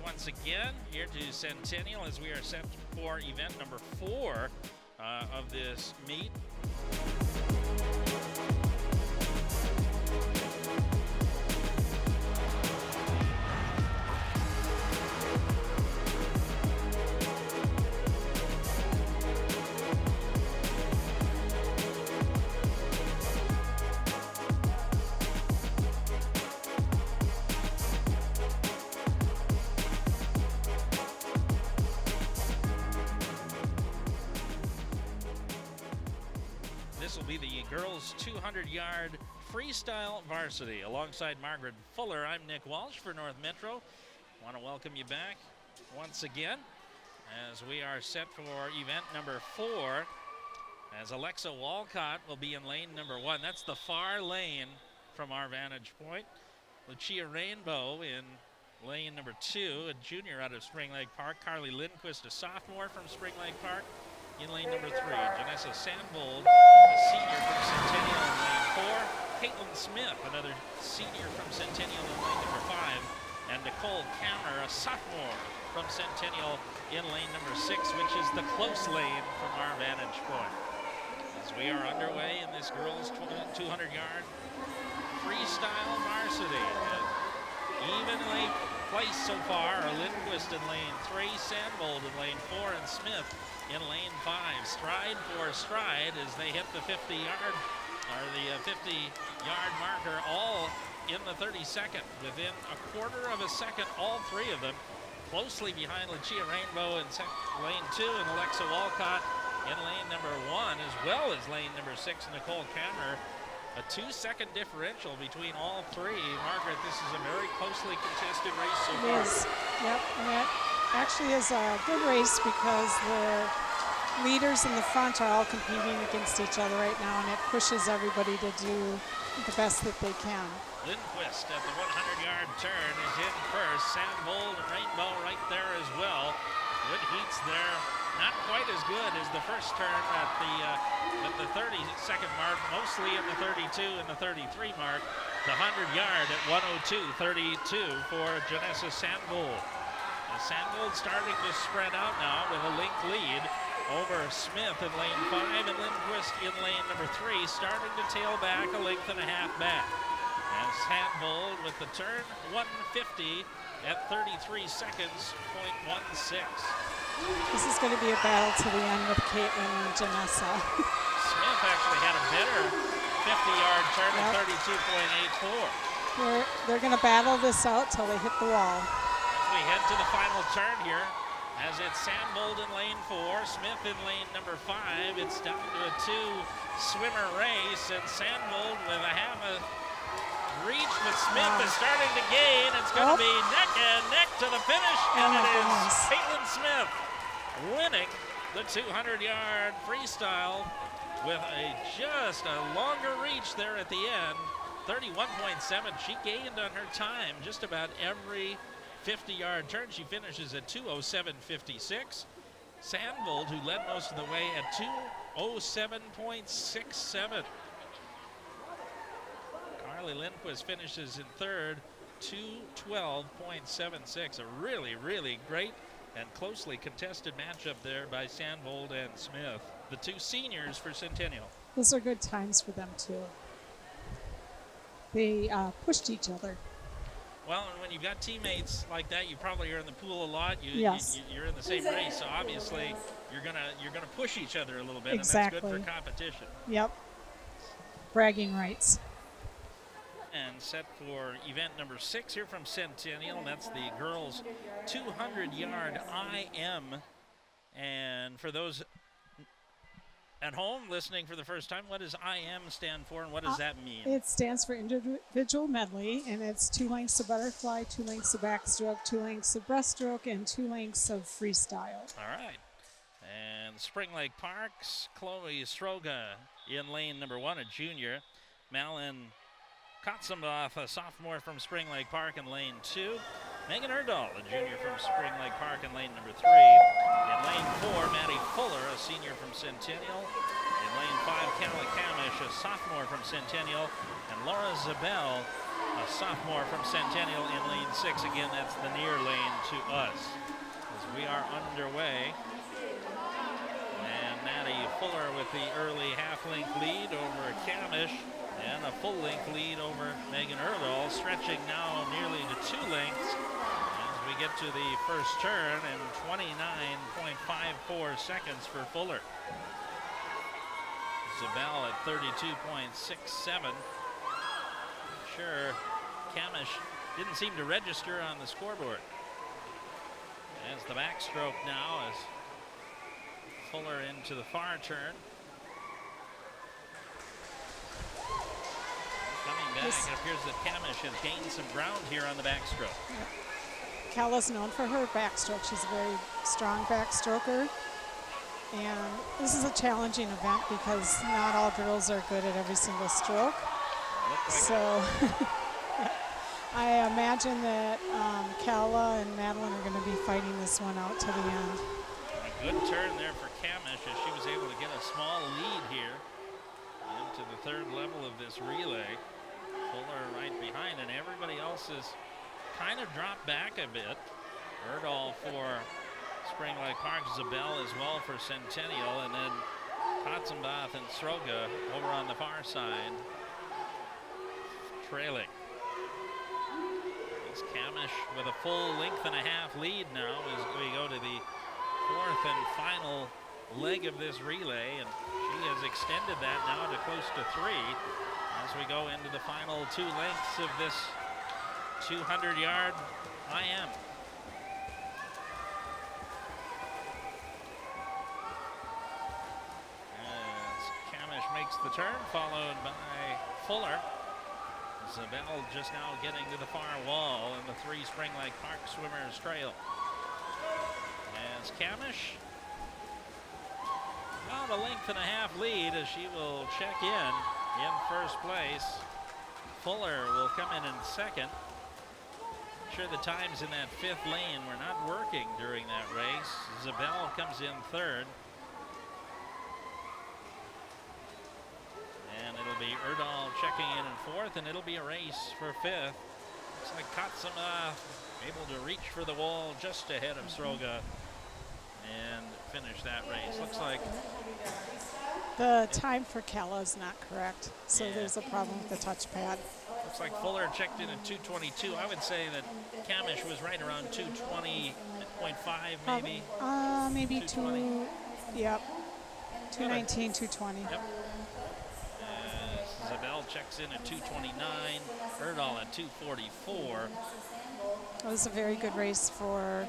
once again here to Centennial as we are set for event number 4 of this meet. This will be the girls' 200-yard freestyle varsity. Alongside Margaret Fuller, I'm Nick Walsh for North Metro. Want to welcome you back once again as we are set for event number 4. As Alexa Walcott will be in lane number 1. That's the far lane from our vantage point. Lucia Rainbow in lane number 2, a junior out of Spring Lake Park. Carly Lindquist, a sophomore from Spring Lake Park, in lane number 3. Janessa Sandvold, a senior from Centennial in lane 4. Caitlin Smith, another senior from Centennial in lane number 5. And Nicole Kammer, a sophomore from Centennial in lane number 6, which is the close lane from our vantage point. As we are underway in this girls' 200-yard freestyle varsity. Evenly placed so far are Lindquist in lane 3, Sandvold in lane 4, and Smith in lane 5. Stride for stride as they hit the 50-yard marker, all in the 32nd. Within a quarter of a second, all 3 of them closely behind Lucia Rainbow in lane 2 and Alexa Walcott in lane number 1, as well as lane number 6, Nicole Kammer. A 2-second differential between all 3. Margaret, this is a very closely contested race so far. It is. Yep, and it actually is a good race because the leaders in the front are all competing against each other right now, and it pushes everybody to do the best that they can. Lindquist at the 100-yard turn is in first. Sandvold and Rainbow right there as well. Good heats there. Not quite as good as the first turn at the 30-second mark, mostly in the 32 and the 33 mark. The 100-yard at 1:02:32 for Janessa Sandvold. Sandvold starting to spread out now with a link lead over Smith in lane 5 and Lindquist in lane number 3, starting to tail back a length and a half back. And Sandvold with the turn, 1:50 at 33 seconds, .16. This is going to be a battle to the end with Caitlin and Janessa. Smith actually had a better 50-yard turn at 32.84. They're going to battle this out till they hit the wall. As we head to the final turn here, as it's Sandvold in lane 4, Smith in lane number 5. It's down to a 2-swimmer race, and Sandvold with a half a reach, but Smith is starting to gain. It's going to be neck and neck to the finish, and it is Caitlin Smith winning the 200-yard freestyle with just a longer reach there at the end. 31.7. She gained on her time just about every 50-yard turn. She finishes at 2:07:56. Sandvold, who led most of the way, at 2:07.67. Carly Lindquist finishes in third, 2:12.76. A really, really great and closely contested matchup there by Sandvold and Smith, the 2 seniors for Centennial. Those are good times for them, too. They pushed each other. Well, and when you've got teammates like that, you probably are in the pool a lot. You're in the same race, so obviously you're gonna push each other a little bit, Exactly. and that's good for competition. Yep. Bragging rights. And set for event number 6 here from Centennial. That's the girls' 200-yard IM. And for those at home listening for the first time, what does IM stand for, and what does that mean? It stands for individual medley, and it's 2 lengths of butterfly, 2 lengths of backstroke, 2 lengths of breaststroke, and 2 lengths of freestyle. All right. And Spring Lake Park's Chloe Stroga in lane number 1, a junior. Malin Kotzenboff, a sophomore from Spring Lake Park in lane 2. Megan Erdahl, a junior from Spring Lake Park in lane number 3. In lane 4, Maddie Fuller, a senior from Centennial. In lane 5, Kamala Kamish, a sophomore from Centennial. And Laura Zabel, a a sophomore from Centennial in lane 6. Again, that's the near lane to us as we are underway. And Maddie Fuller with the early half-length lead over Camish, and a full-length lead over Megan Erdahl, stretching now nearly to 2 lengths as we get to the first turn, and 29.54 seconds for Fuller. Zabel at 32.67. Sure, Camish didn't seem to register on the scoreboard. As the backstroke now as Fuller into the far turn. Coming back, it appears that Camish has gained some ground here on the backstroke. Calla's known for her backstroke. She's a very strong backstroker. And this is a challenging event because not all girls are good at every single stroke. So I imagine that Calla and Madeline are going to be fighting this one out to the end. A good turn there for Camish as she was able to get a small lead here into the third level of this relay. Fuller right behind, and everybody else has kind of dropped back a bit. Erdahl for Spring Lake Park, Zabel as well for Centennial, and then Potzenbath and Sroga over on the far side, trailing. It's Camish with a full length and a half lead now as we go to the fourth and final leg of this relay, and she has extended that now to close to 3 as we go into the final 2 lengths of this 200-yard IM. As Camish makes the turn, followed by Fuller. Zabel just now getting to the far wall, and the 3 Spring Lake Park swimmers trail. As Camish, about a length and a half lead as she will check in first place. Fuller will come in second. Sure, the times in that 5th lane were not working during that race. Zabel comes in third. And it'll be Erdahl checking in 4th, and it'll be a race for 5th. Looks like Katsuma able to reach for the wall just ahead of Sroga and finish that race. Looks like the time for Calla is not correct, so there's a problem with the touchpad. Looks like Fuller checked in at 2:22. I would say that Camish was right around 2:20.5 maybe. Maybe 2, yep. 2:19, 2:20. Yep. Zabel checks in at 2:29. Erdahl at 2:44. It was a very good race for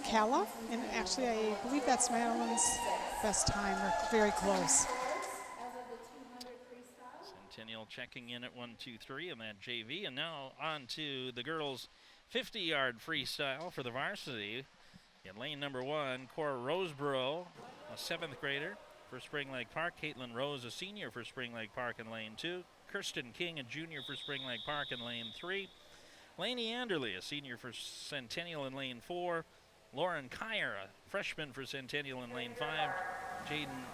Calla, and actually I believe that's Madeline's best time, or very close. Centennial checking in at 1-2-3 in that JV, and now on to the girls' 50-yard freestyle for the varsity. In lane number 1, Cora Roseborough, a 7th grader for Spring Lake Park. Caitlin Rose, a senior for Spring Lake Park in lane 2. Kirsten King, a junior for Spring Lake Park in lane 3. Lainey Anderley, a senior for Centennial in lane 4. Lauren Kyer, a freshman for Centennial in lane 5. Jaden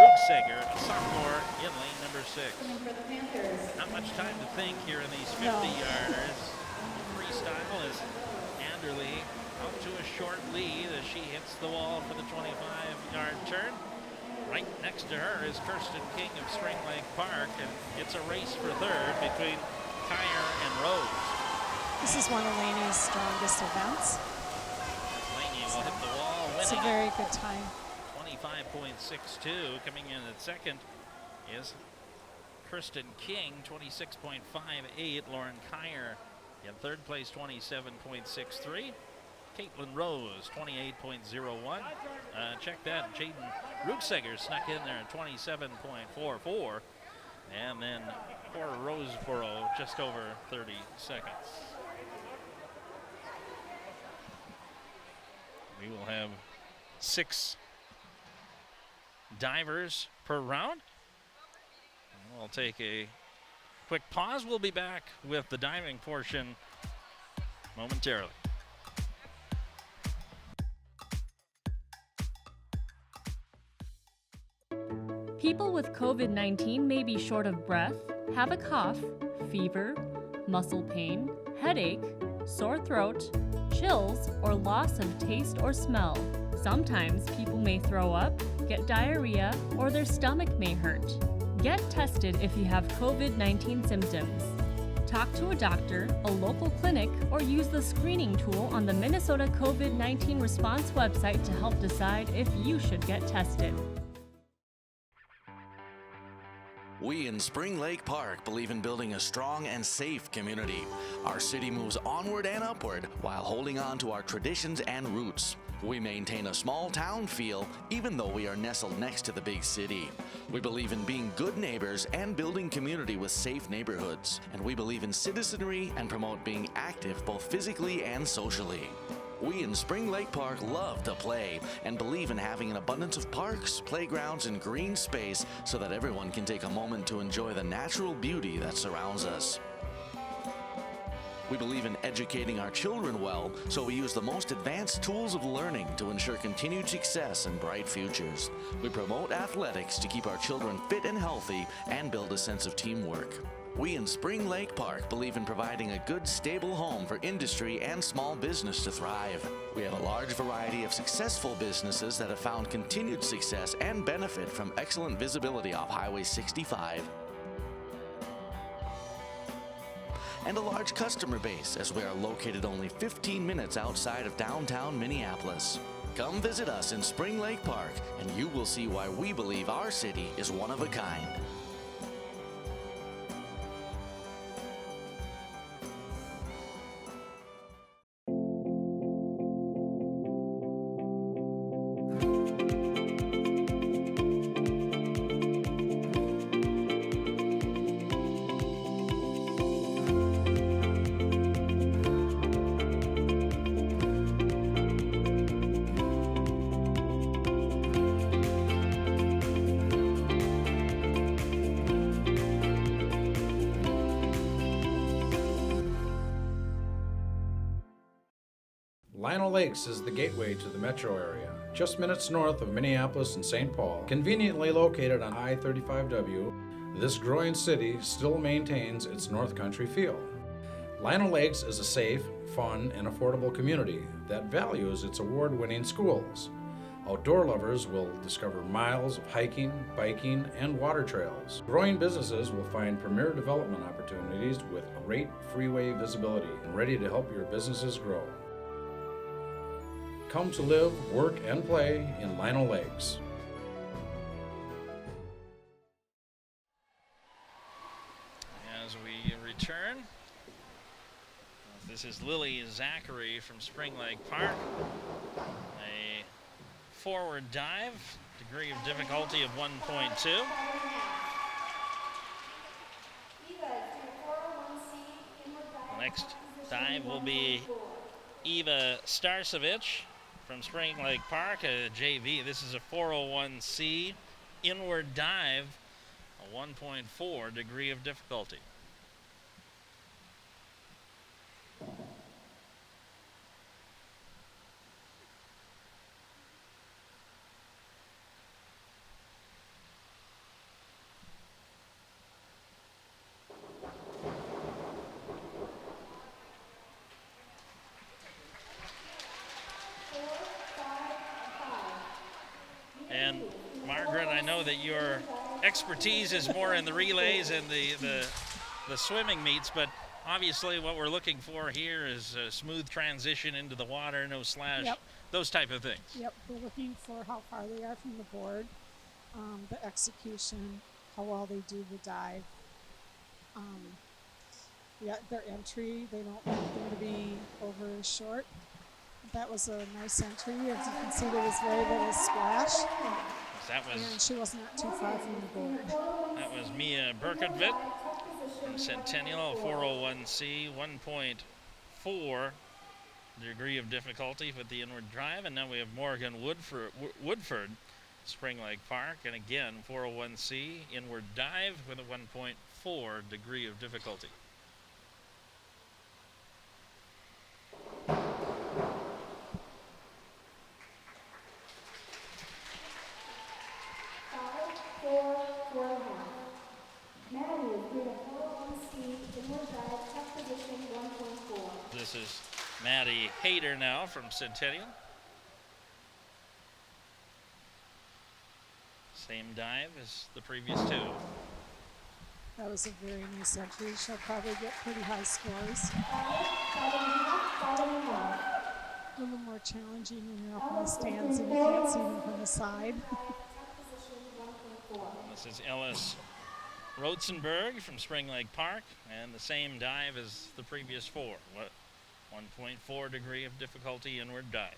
Rucksager, a sophomore in lane number 6. Not much time to think here in these 50-yarders. Freestyle is Anderley out to a short lead as she hits the wall for the 25-yard turn. Right next to her is Kirsten King of Spring Lake Park, and it's a race for 3rd between Kyer and Rose. This is one of Lainey's strongest events. Lainey will hit the wall, winning. It's a very good time. 25.62. Coming in at 2nd is Kirsten King, 26.58. Lauren Kyer in 3rd place, 27.63. Caitlin Rose, 28.01. Check that, Jaden Rucksager snuck in there at 27.44. And then Cora Roseborough just over 30 seconds. We will have 6 divers per round. We'll take a quick pause. We'll be back with the diving portion momentarily. People with COVID-19 may be short of breath, have a cough, fever, muscle pain, headache, sore throat, chills, or loss of taste or smell. Sometimes people may throw up, get diarrhea, or their stomach may hurt. Get tested if you have COVID-19 symptoms. Talk to a doctor, a local clinic, or use the screening tool on the Minnesota COVID-19 response website to help decide if you should get tested. We in Spring Lake Park believe in building a strong and safe community. Our city moves onward and upward while holding on to our traditions and roots. We maintain a small town feel even though we are nestled next to the big city. We believe in being good neighbors and building community with safe neighborhoods. And we believe in citizenry and promote being active both physically and socially. We in Spring Lake Park love to play and believe in having an abundance of parks, playgrounds, and green space so that everyone can take a moment to enjoy the natural beauty that surrounds us. We believe in educating our children well, so we use the most advanced tools of learning to ensure continued success and bright futures. We promote athletics to keep our children fit and healthy and build a sense of teamwork. We in Spring Lake Park believe in providing a good, stable home for industry and small business to thrive. We have a large variety of successful businesses that have found continued success and benefit from excellent visibility off Highway 65. And a large customer base, as we are located only 15 minutes outside of downtown Minneapolis. Come visit us in Spring Lake Park, and you will see why we believe our city is one of a kind. Lino Lakes is the gateway to the metro area, just minutes north of Minneapolis and St. Paul. Conveniently located on I-35W, this growing city still maintains its North Country feel. Lino Lakes is a safe, fun, and affordable community that values its award-winning schools. Outdoor lovers will discover miles of hiking, biking, and water trails. Growing businesses will find premier development opportunities with great freeway visibility and ready to help your businesses grow. Come to live, work, and play in Lino Lakes. As we return, this is Lily Zachary from Spring Lake Park. A forward dive, degree of difficulty of 1.2. The next dive will be Eva Starcevich from Spring Lake Park, a JV. This is a 401C inward dive, a 1.4 degree of difficulty. And Margaret, I know that your expertise is more in the relays and the swimming meets, but obviously what we're looking for here is a smooth transition into the water, no slash, those type of things. Yep, we're looking for how far they are from the board, the execution, how well they do the dive. Their entry, they don't want them to be over short. That was a nice entry. As you can see, there was very little splash. And she was not too far from the board. That was Mia Berkotvit from Centennial, 401C, 1.4 degree of difficulty with the inward drive. And now we have Morgan Woodford, Spring Lake Park. And again, 401C, inward dive with a 1.4 degree of difficulty. Maddie is doing a 401C inward dive, tough Hader now from Centennial. Same dive as the previous two. That was a very nice entry. She'll probably get pretty high scores. A little more challenging when you're up in the stands and you can't see them from the side. This is Ellis Rotzenberg from Spring Lake Park, and the same dive as the previous four. 1.4 degree of difficulty inward dive.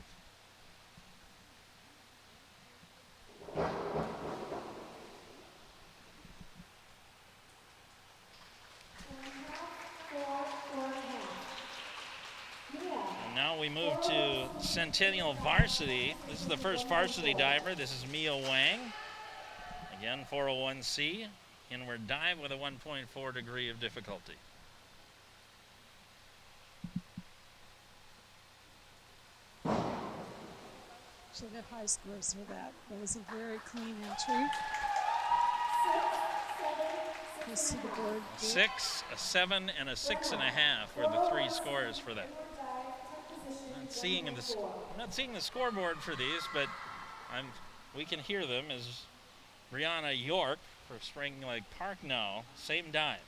And now we move to Centennial Varsity. This is the first varsity diver. This is Mia Wang. Again, 401C. Inward dive with a 1.4 degree of difficulty. She'll get high scores for that. That was a very clean entry. You see the board. 6, a 7, and a 6.5 were the three scores for that. I'm not seeing the scoreboard for these, but we can hear them as Brianna York for Spring Lake Park now. Same dive.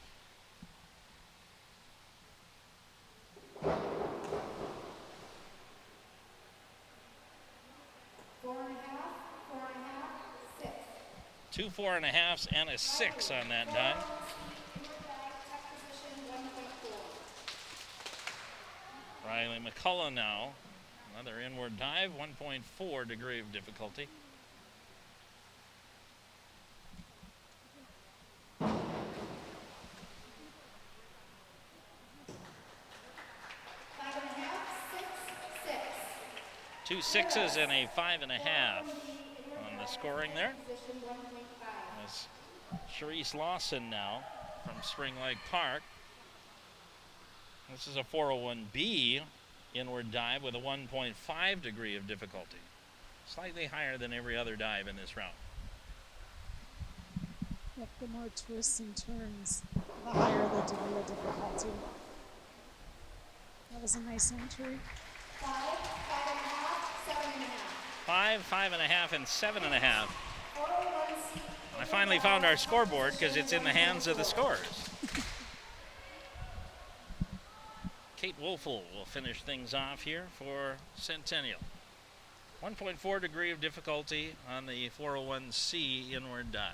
Two 4.5s and a 6 on that dive. Riley McCullough now. Another inward dive, 1.4 degree of difficulty. Two 6s and a 5.5 on the scoring there. That's Sharice Lawson now from Spring Lake Park. This is a 401B inward dive with a 1.5 degree of difficulty. Slightly higher than every other dive in this round. Yep, the more twists and turns, the higher the degree of difficulty. That was a nice entry. 5, 5.5, and 7.5. I finally found our scoreboard because it's in the hands of the scorers. Kate Wolfel will finish things off here for Centennial. 1.4 degree of difficulty on the 401C inward dive.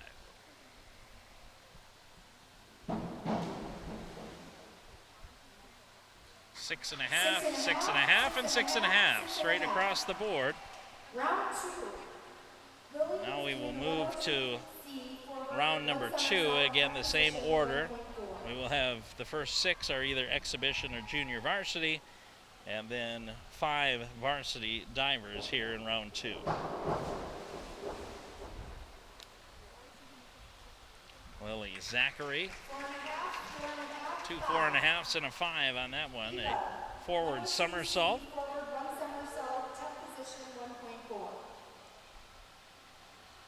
Six and a half, 6.5, and 6.5 straight across the board. Now we will move to round number 2. Again, the same order. We will have the first 6 are either exhibition or junior varsity, and then 5 varsity divers here in round 2. Lily Zachary, 2 4.5s and a 5 on that one. A forward somersault.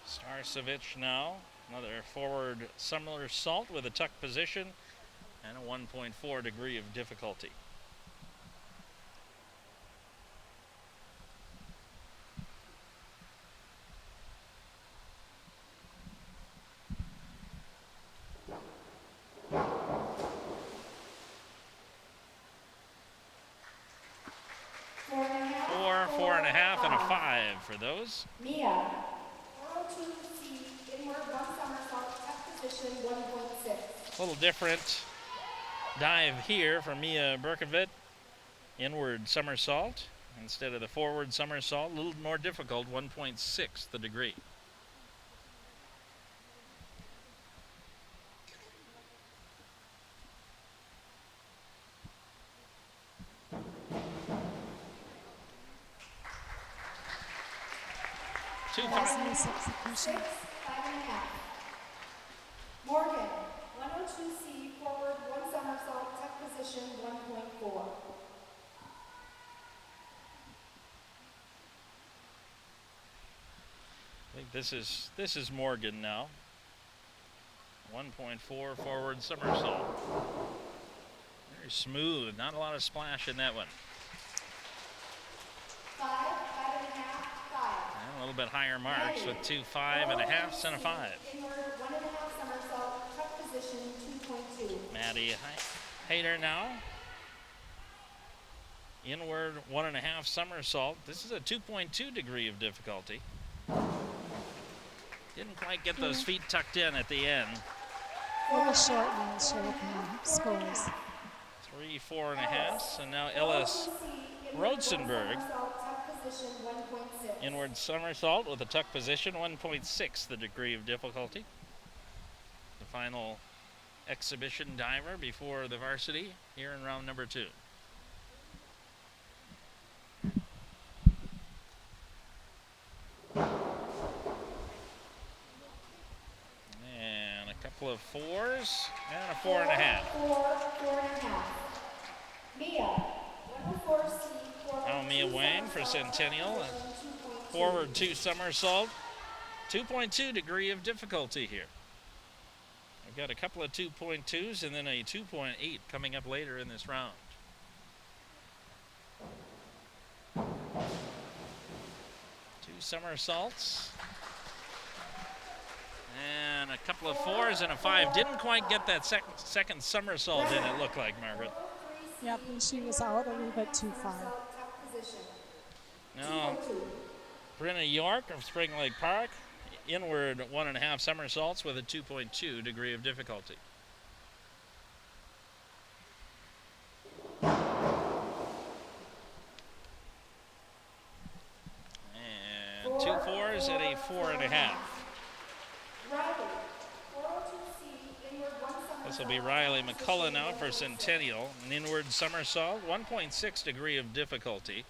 Starcevich now, another forward somersault with a tuck position and a 1.4 degree of difficulty. Four and a half, and a 5 for those. Mia, 402C, inward 1 somersault, tuck position 1.6. A little different dive here from Mia Berkovic. Inward somersault instead of the forward somersault. A little more difficult, 1.6 the degree. Nice execution. 6, 5.5. Morgan, 102C, forward 1 somersault, tuck position 1.4. I think this is Morgan now. 1.4 forward somersault. Very smooth, not a lot of splash in that one. little bit higher marks with 2 5.5s and a 5. Inward 1.5 somersault, tuck position 2.2. Maddie Hayter now. Inward 1.5 somersault. This is a 2.2 degree of difficulty. Didn't quite get those feet tucked in at the end. A little short now, Sheridan scores. 3 4.5s, and now Ellis Rosenberg. Tuck position 1.6. Inward somersault with a tuck position, 1.6 the degree of difficulty. The final exhibition diver before the varsity here in round number 2. And a couple of 4s and a 4.5. 4.5. Mia, 104C, Now Mia Wang for Centennial. Forward 2 somersault, 2.2 degree of difficulty here. I've got a couple of 2.2s and then a 2.8 coming up later in this round. Two somersaults. And a couple of 4s and a 5. Didn't quite get that second somersault in, it looked like, Margaret. Yep, and she was out a little bit too far. tuck position. Now, Brenna York of Spring Lake Park, inward 1.5 somersaults with a 2.2 degree of difficulty. And 2 4s and a 4.5. This will be Riley McCullough now for Centennial. An inward somersault, 1.6 degree of difficulty.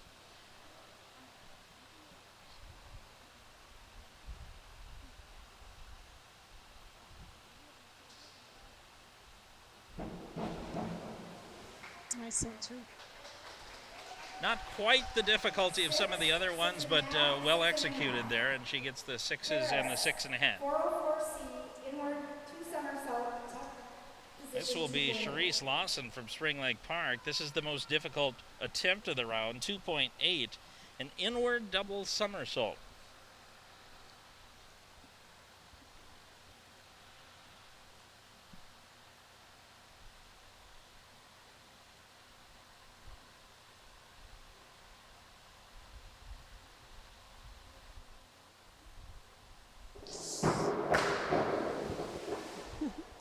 Nice entry. Not quite the difficulty of some of the other ones, but well executed there, and she gets the 6s and the 6.5. 404C, inward 2 somersault, tuck This will be Charisse Lawson from Spring Lake Park. This is the most difficult attempt of the round, 2.8, an inward double somersault.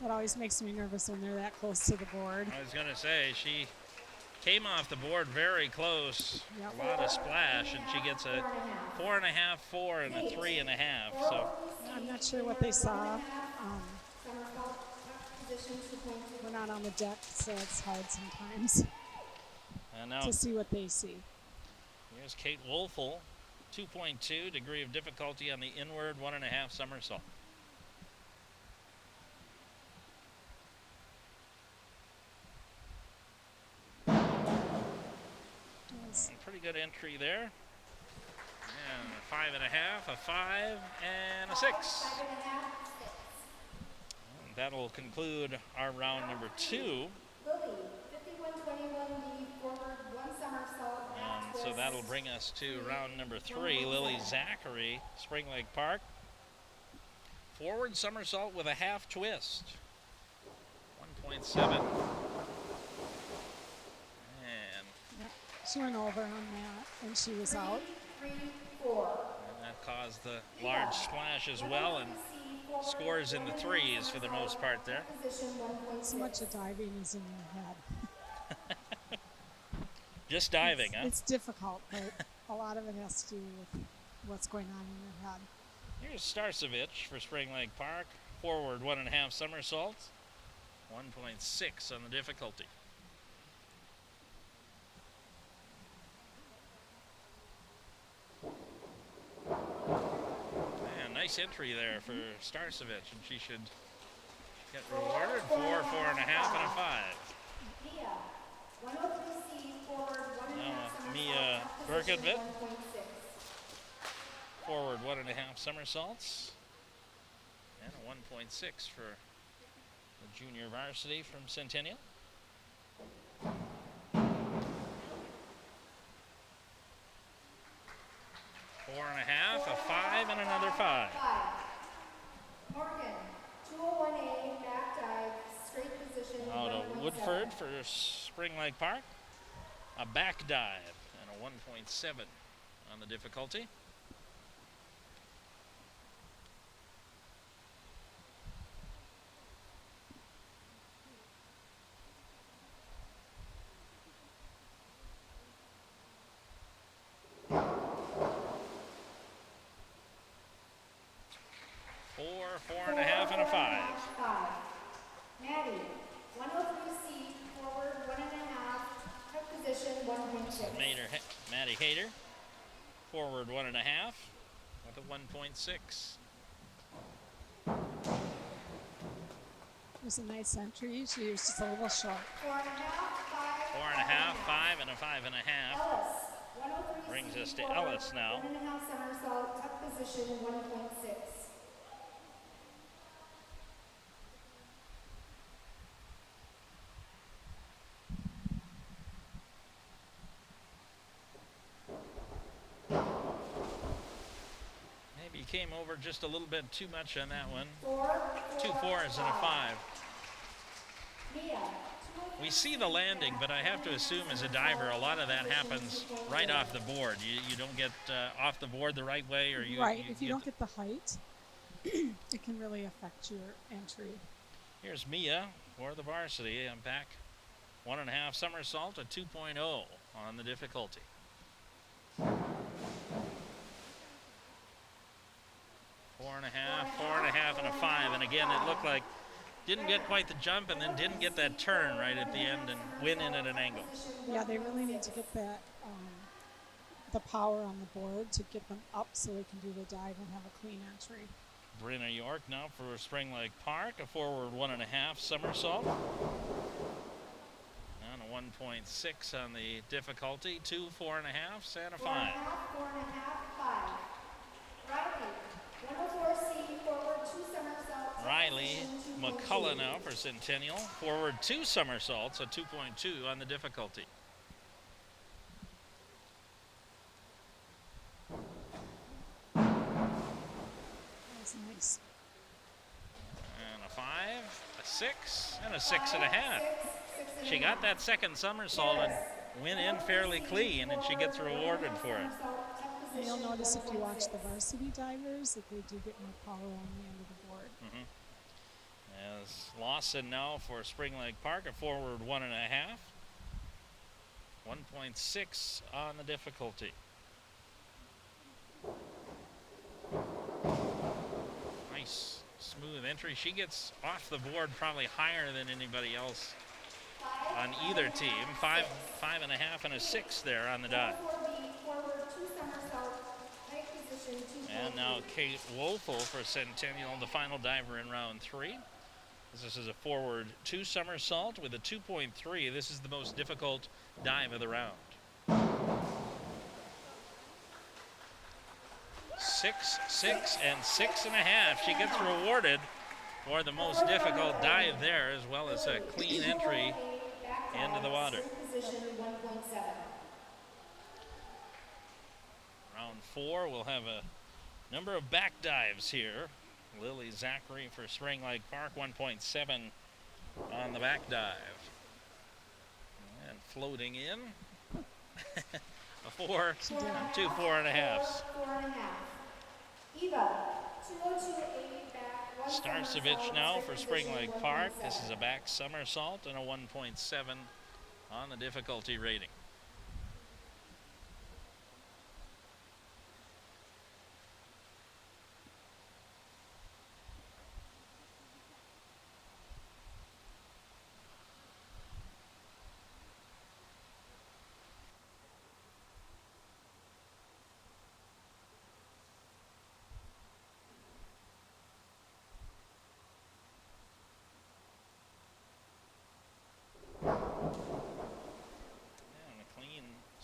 That always makes me nervous when they're that close to the board. I was going to say, she came off the board very close. Yep. A lot of splash, and she gets a 4.5, 4, and a 3.5. So I'm not sure what they saw. somersault, tuck position 2.2. We're not on the deck, so it's hard sometimes and now to see what they see. here's Kate Wolfel, 2.2 degree of difficulty on the inward 1.5 somersault. Pretty good entry there. And a 5.5, a 5, and a 6. And that'll conclude our round number 2. Lily, 5121 lead, forward 1 somersault, back And so twist. that'll bring us to round number 3. Lily Zachary, Spring Lake Park. Forward somersault with a half twist. 1.7. She went over on that, and she was out. 3, 4. And that caused the large splash as well, and scores in the 3s for the most part there. Position 1.6. So much of diving is in your head. Just diving, huh? It's difficult, but a lot of it has to do with what's going on in your head. Here's Starcevich for Spring Lake Park. Forward 1.5 somersaults. 1.6 on the difficulty. And nice entry there for Starcevich, and she should get rewarded. 4, 4.5, and a 5. Mia, 103C, forward 1.5 Now Mia somersault, tuck position Berkovit. 1.6. Forward 1.5 somersaults. And a 1.6 for the junior varsity from Centennial. 4.5, a 5, and another 5. Morgan, 201A, back dive, straight position. Out of 1.7. Woodford for Spring Lake Park. A back dive and a 1.7 on the difficulty. Four and a half, and a 5. Maddie, 103C, forward 1.5, tuck position 1.6. Maddie Hayter, forward 1.5 with a 1.6. It was a nice entry. She was just a little short. 4.5, 4.5, 5, and a 5.5. Ellis, 103C, Brings us to forward, Ellis now. 1.5 somersault, tuck position 1.6. Maybe came over just a little bit too much on that one. 2 4, 4s and a 5. Mia, We see the landing, but I have to assume as a diver, a lot of that happens right off the board. You don't get off the board the right way, or Right, if you don't get the height, it can really affect your entry. Here's Mia for the varsity. I'm back. 1.5 somersault, a 2.0 on the difficulty. 4.5, and a 5. And again, it looked like didn't get quite the jump and then didn't get that turn right at the end and went in at an angle. Yeah, they really need to get that the power on the board to get them up so they can do the dive and have a clean entry. Brenna York now for Spring Lake Park, a forward 1.5 somersault. And a 1.6 on the difficulty, 2 4.5, and a 5. 4.5, 5. Riley, 104C, forward 2 somersaults. Riley position 2.2. McCullough now for Centennial, forward 2 somersaults, a 2.2 on the difficulty. That's nice. And a 5, a 6, and a 6.5. She got that second somersault and went in fairly clean, and she gets rewarded for it. And you'll notice if you watch the varsity divers that they do get more power on the end of the board. As Lawson now for Spring Lake Park, a forward 1.5. 1.6 on the difficulty. Nice smooth entry. She gets off the board probably higher than anybody else on either team. 5.5, and a 6 there on the dive. And now Kate Woelfel for Centennial, the final diver in round 3. This is a forward 2 somersault with a 2.3. This is the most difficult dive of the round. 6, 6, and 6.5. She gets rewarded for the most difficult dive there, as well as a clean entry into the water. Round 4, we'll have a number of back dives here. Lily Zachary for Spring Lake Park, 1.7 on the back dive. And floating in, a 4 and 2 4.5s. Eva, 202A back. Starcevich now for Spring Lake Park. This is a back somersault and a 1.7 on the difficulty rating.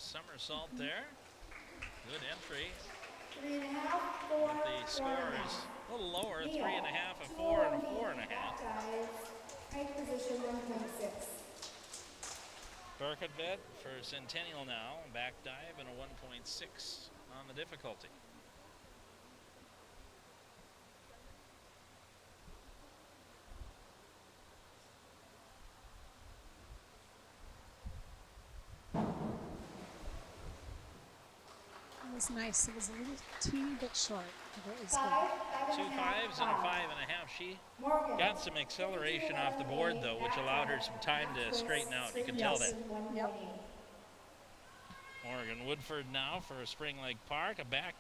Somersault there. Good entry. 3.5, 4, But the score is a little lower, 3.5, a 4, and a 4.5. Height position 1.6. Berketvet for Centennial now, back dive and a 1.6 on the difficulty. It was nice. It was a little teeny bit short, but it was good. 2 5s and a 5.5. She got some acceleration off the board, though, which allowed her some time to straighten out. You can tell that. Yep. Morgan Woodford now for Spring Lake Park. A back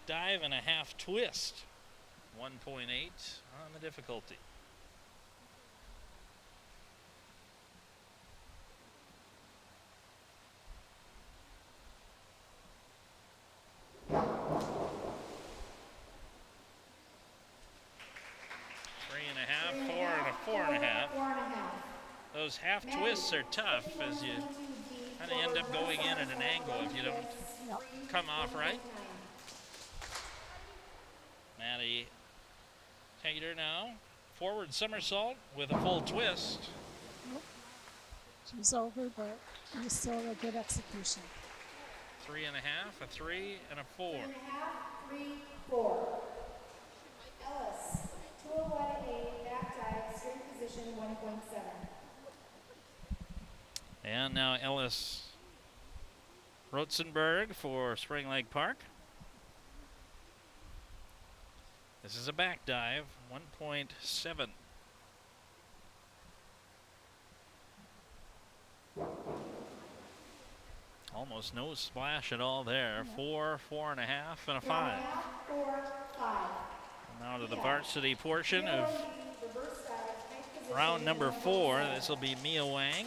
dive and a half twist. 1.8 on the difficulty. Those half twists are tough as you kind of end up going in at an angle if you don't come off right. Maddie Tater now. Forward somersault with a full twist. She's over, but it was still a good execution. 3.5, a 3, and a 4. 3.5, 3, 4. Ellis, 201A, back dive, straight position, 1.7. And now Ellis Rotzenberg for Spring Lake Park. This is a back dive, 1.7. Almost no splash at all there. 4, 4.5, and a 5. 4, 5. Now to the varsity portion of round number 4. This will be Mia Wang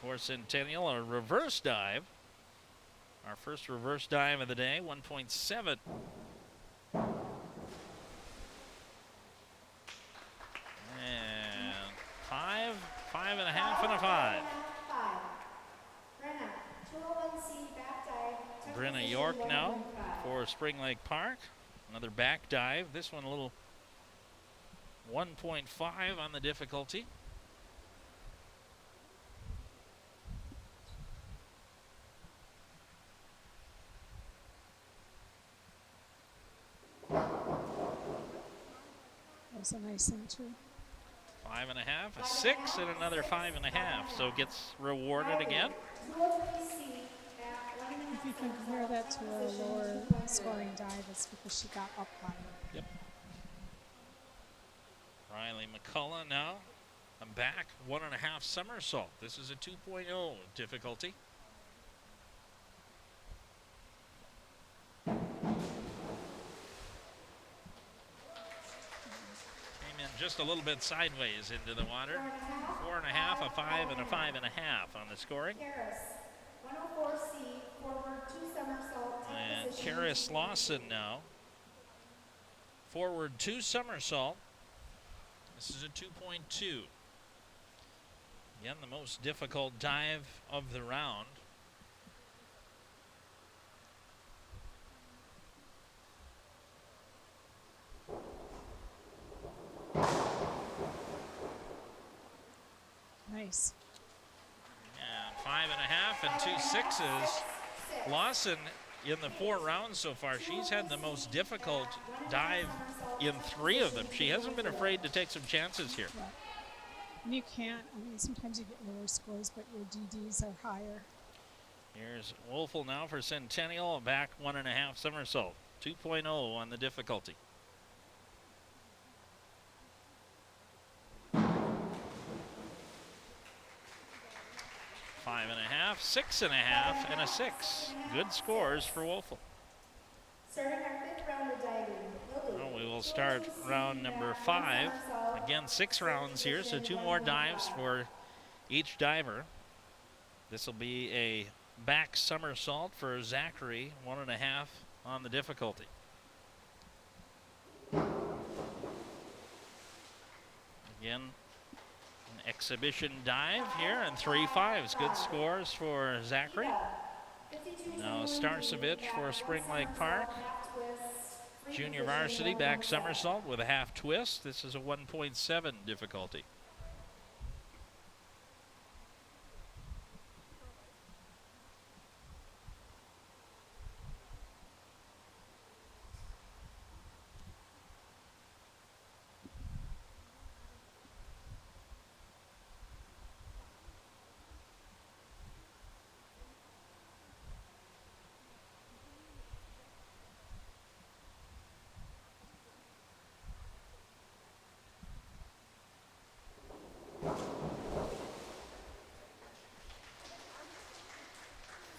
for Centennial, a reverse dive. Our first reverse dive of the day, 1.7. And 5, 5.5, and a 5. Brenna York now for Spring Lake Park. Another back dive. This one a little 1.5 on the difficulty. That was a nice entry. 5.5, a 6, and another 5.5. So gets rewarded again. If you can compare that to a lower scoring dive, it's because she got up higher. Yep. Riley McCullough now. I'm back. 1.5 somersault. This is a 2.0 difficulty. Came in just a little bit sideways into the water. 4.5, a 5, and a 5.5 on the scoring. 104C, forward 2 somersault. And Karis Lawson now. Forward 2 somersault. This is a 2.2. Again, the most difficult dive of the round. Nice. And 5.5 and 2 6s. Lawson in the 4 rounds so far, she's had the most difficult dive in 3 of them. She hasn't been afraid to take some chances here. Right. And you can't, I mean, sometimes you get lower scores, but your DDs are higher. Here's Wolfel now for Centennial, back 1.5 somersault. 2.0 on the difficulty. 5.5, 6.5, and a 6. Good scores for Wolfel. Starting our 5th round of diving. Well, we will start round number 5. Again, 6 rounds here, so 2 more dives for each diver. This will be a back somersault for Zachary, 1.5 on the difficulty. Again, an exhibition dive here, and 3 5s. Good scores for Zachary. Now Starcevich for Spring Lake Park. Junior varsity back somersault with a half twist. This is a 1.7 difficulty.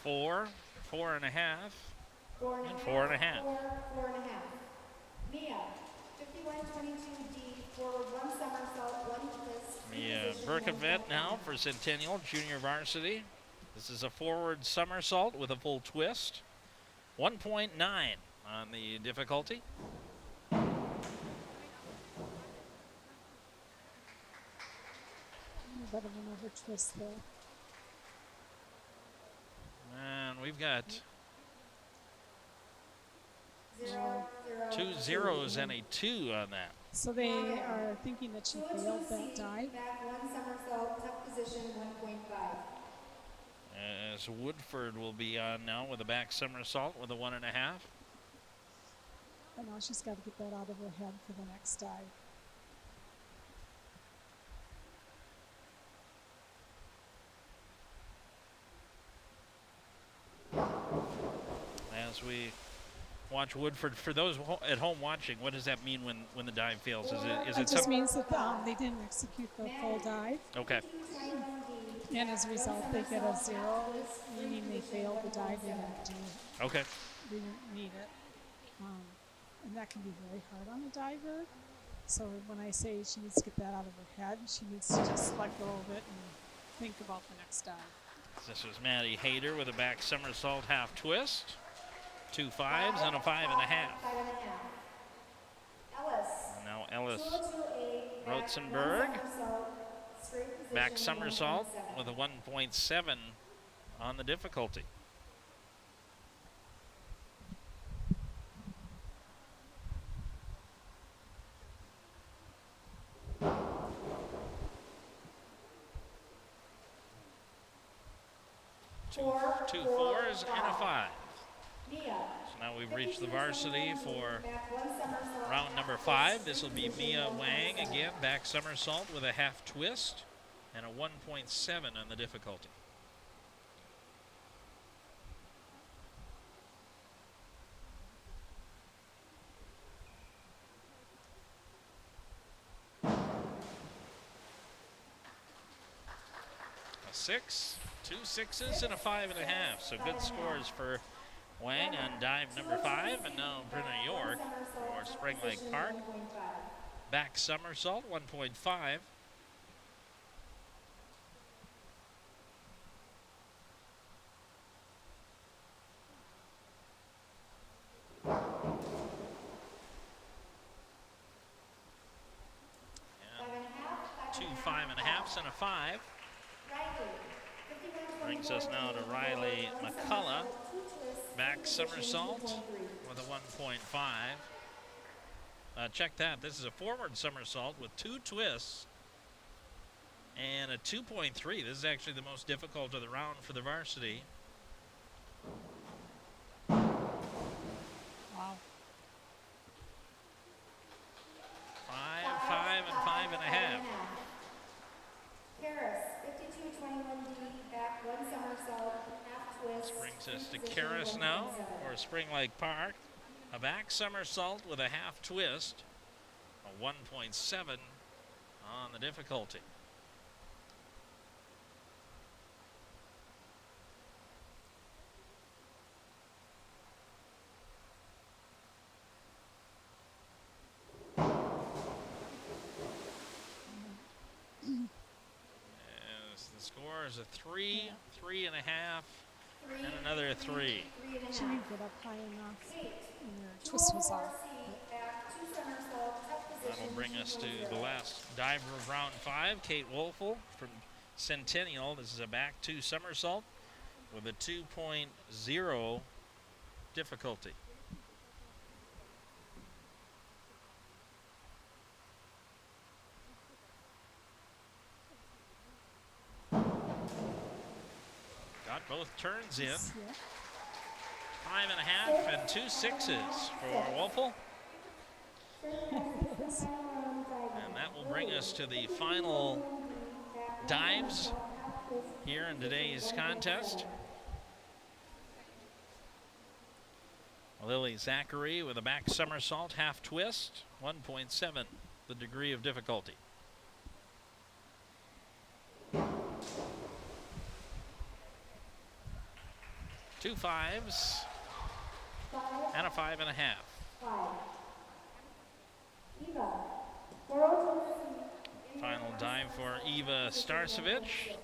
4, 4.5, and 4.5. 4.5. Mia, 51-22D, forward 1 somersault, 1 twist. Mia Berkovet now for Centennial Junior Varsity. This is a forward somersault with a full twist. 1.9 on the difficulty. A bit of an over twist there. And we've got 0, 2 zeros and a 2 on that. So they are thinking that she failed that dive. back 1 somersault, tuck position 1.5. As Woodford will be on now with a back somersault with a 1.5. And now she's got to get that out of her head for the next dive. As we watch Woodford, for those at home watching, what does that mean when the dive fails? Is It it just means that they didn't execute the full dive, okay? and as a result, they get a 0, meaning they failed the dive. They didn't do it. Okay. They didn't need it, and that can be very hard on a diver. So when I say she needs to get that out of her head, she needs to just let go of it and think about the next dive. This was Maddie Hayter with a back somersault half twist. 2 5s and a 5.5. 5.5. Ellis. And now Ellis 202A, Rotzenberg. Back somersault, somersault with a 1.7 on the difficulty. Two 4s and a 5. So now we've reached the varsity for round number 5. This will be Mia Wang again, back somersault with a half twist and a 1.7 on the difficulty. A 6, 2 6s and a 5.5. So good scores for Wang on dive number 5, and now Brenna York for Spring Lake Park. Back somersault, 1.5. And 2 5.5s and a 5. Brings us now to Riley McCullough. Back somersault with a 1.5. Check that. This is a forward somersault with 2 twists and a 2.3. This is actually the most difficult of the round for the varsity. Wow. 5, 5, and 5.5. Harris, 52-21D, back 1 somersault, half twist. This brings us to Karis now for Spring Lake Park. A back somersault with a half twist, a 1.7 on the difficulty. As the score is a 3, 3.5, and another 3. She didn't get up high enough, and her twist was off. That'll bring us to the last diver of round 5, Kate Wolfel from Centennial. This is a back 2 somersault with a 2.0 difficulty. Got both turns in. 5.5 and 2 6s for Wolfel. And that will bring us to the final dives here in today's contest. Lily Zachary with a back somersault, half twist, 1.7, the degree of difficulty. 2 5s, and a 5 1/2. Final dive for Eva Starcevich.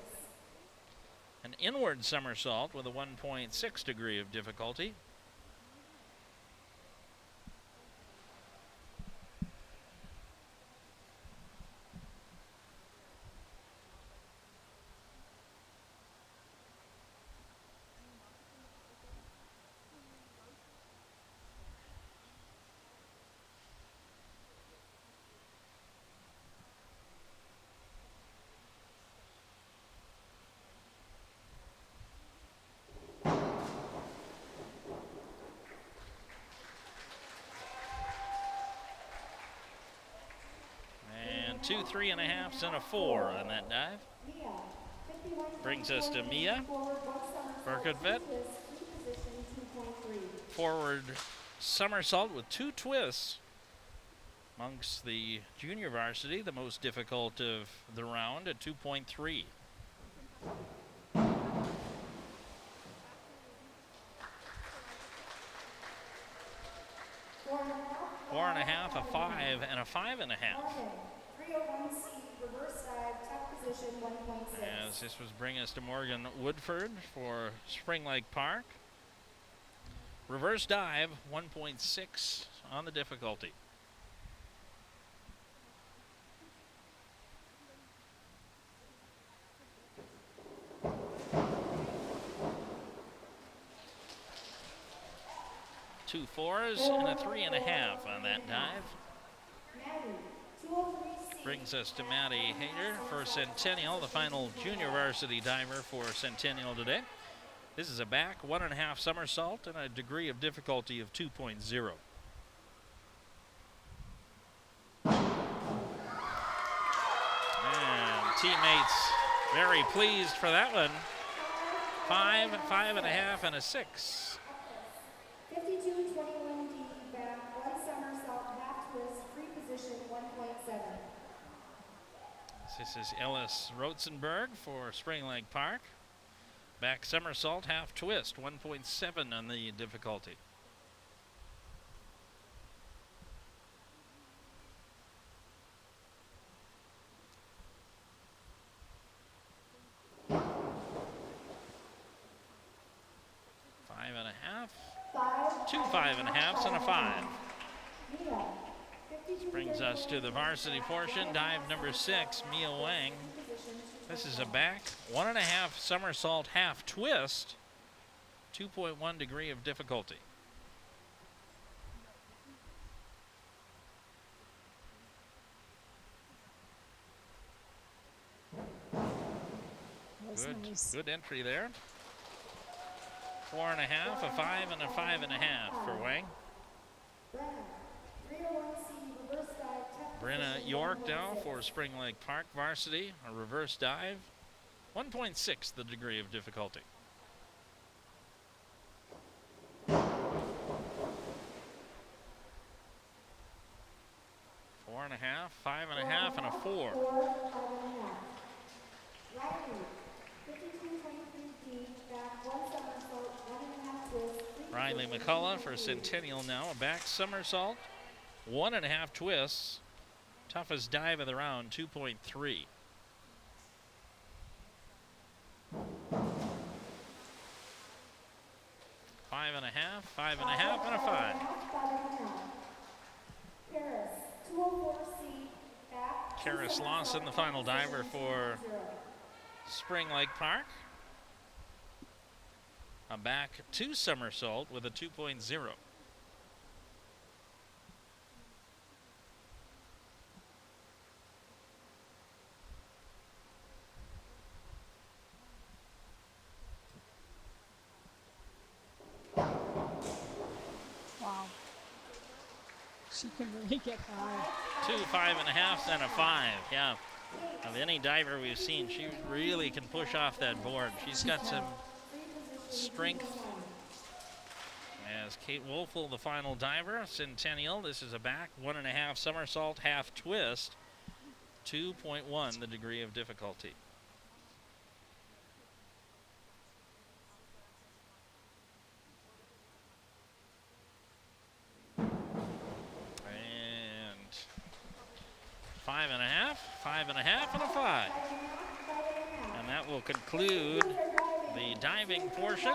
An inward somersault with a 1.6 degree of difficulty. And 2 3 1/2s and a 4 on that dive. Brings us to Mia Berkutvet. Forward somersault with 2 twists. Amongst the junior varsity, the most difficult of the round at 2.3. 4 1/2, a 5, and a 5 1/2. 301C reverse dive, tuck position 1.6. As this was bringing us to Morgan Woodford for Spring Lake Park. Reverse dive, 1.6 on the difficulty. Two 4s and a 3 1/2 on that dive. Brings us to Maddie Hayter for Centennial, the final junior varsity diver for Centennial today. This is a back 1 1/2 somersault and a degree of difficulty of 2.0. And teammates very pleased for that one. 5, 5 1/2, and a 6. 52-21D back, 1 somersault, half twist, free position 1.7. This is Ellis Rotzenberg for Spring Lake Park. Back somersault, half twist, 1.7 on the difficulty. Five and a half. 2 5 1/2s and a 5. This brings us to the varsity portion. Dive number 6, Mia Wang. This is a back 1 1/2 somersault, half twist, 2.1 degree of difficulty. Good entry there. 4 1/2, a 5, and a 5 1/2 for Wang. Brenna York now for Spring Lake Park varsity, a reverse dive, 1.6 the degree of difficulty. 4 1/2, 5 1/2, and a 4. Riley McCullough for Centennial now, a back somersault, 1 1/2 twists, toughest dive of the round, 2.3. Five and a half, 5 1/2, and a 5. Karis Lawson, the final diver for Spring Lake Park. A back 2 somersault with a 2.0. Wow. She can really get high. 2 5 1/2s and a 5. Yeah. Of any diver we've seen, she really can push off that board. She's got some strength. As Kate Wolfel, the final diver, Centennial. This is a back 1 1/2 somersault, half twist, 2.1 the degree of difficulty. 5.5, 5.5, and a 5. And that will conclude the diving portion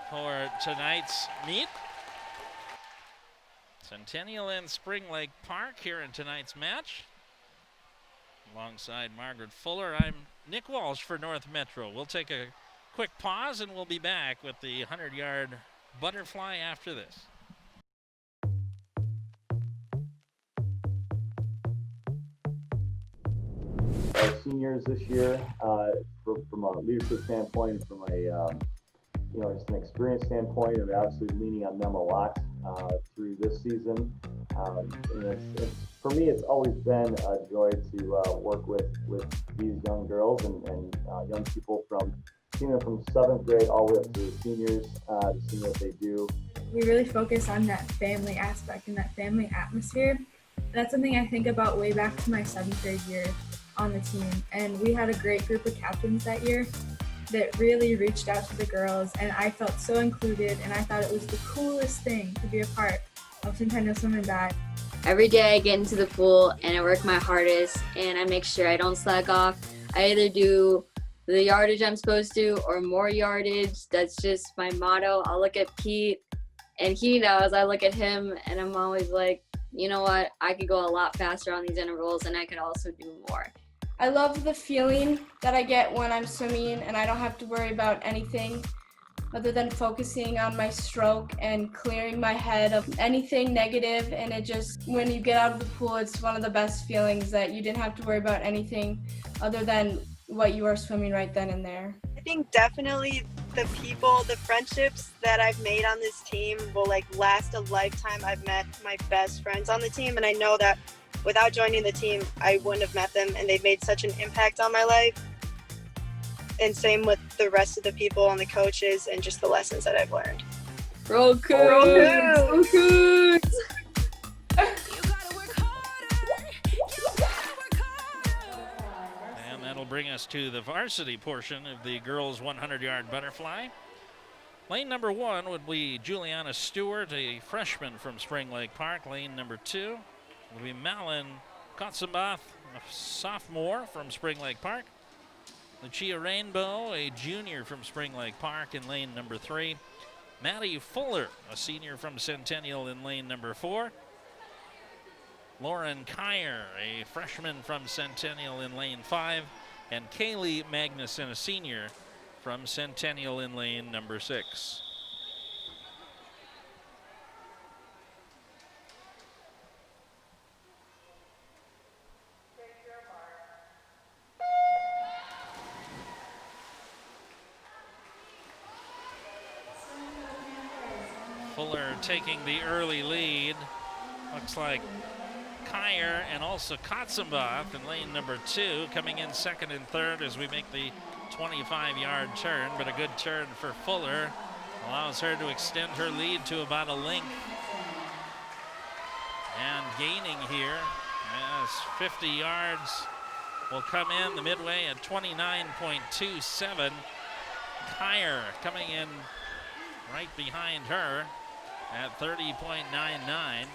for tonight's meet. Centennial and Spring Lake Park here in tonight's match. Alongside Margaret Fuller, I'm Nick Walsh for North Metro. We'll take a quick pause and we'll be back with the 100-yard butterfly after this. Our seniors this year, from a leadership standpoint, from a just an experience standpoint, and obviously leaning on them a lot through this season. And for me, it's always been a joy to work with these young girls and young people seeing them from 7th grade all the way up to seniors, to see what they do. We really focus on that family aspect and that family atmosphere. That's something I think about way back to my 7th grade year on the team. And we had a great group of captains that year that really reached out to the girls, and I felt so included, and I thought it was the coolest thing to be a part of Centennial Swim and Dive. Every day I get into the pool and I work my hardest and I make sure I don't slack off. I either do the yardage I'm supposed to or more yardage. That's just my motto. I'll look at Pete and he knows. I look at him and I'm always like, you know what, I could go a lot faster on these intervals and I could also do more. I love the feeling that I get when I'm swimming and I don't have to worry about anything other than focusing on my stroke and clearing my head of anything negative. And it just, when you get out of the pool, it's one of the best feelings that you didn't have to worry about anything other than what you are swimming right then and there. I think definitely the people, the friendships that I've made on this team will last a lifetime. I've met my best friends on the team, and I know that without joining the team, I wouldn't have met them, and they've made such an impact on my life. And same with the rest of the people and the coaches and just the lessons that I've learned. Roll Cougs! And that'll bring us to the varsity portion of the girls' 100-yard butterfly. Lane number 1 would be Juliana Stewart, a freshman from Spring Lake Park. Lane number 2 will be Malin Kotzenbath, a sophomore from Spring Lake Park. Lucia Rainbow, a junior from Spring Lake Park in lane number 3. Maddie Fuller, a senior from Centennial in lane number 4. Lauren Kyer, a freshman from Centennial in lane 5. And Kaylee Magnuson, a senior from Centennial in lane number 6. Fuller taking the early lead. Looks like Kyer and also Kotzenbath in lane number 2 coming in second and third as we make the 25-yard turn, but a good turn for Fuller allows her to extend her lead to about a length. And gaining here as 50 yards will come in the midway at 29.27. Kyer coming in right behind her at 30.99.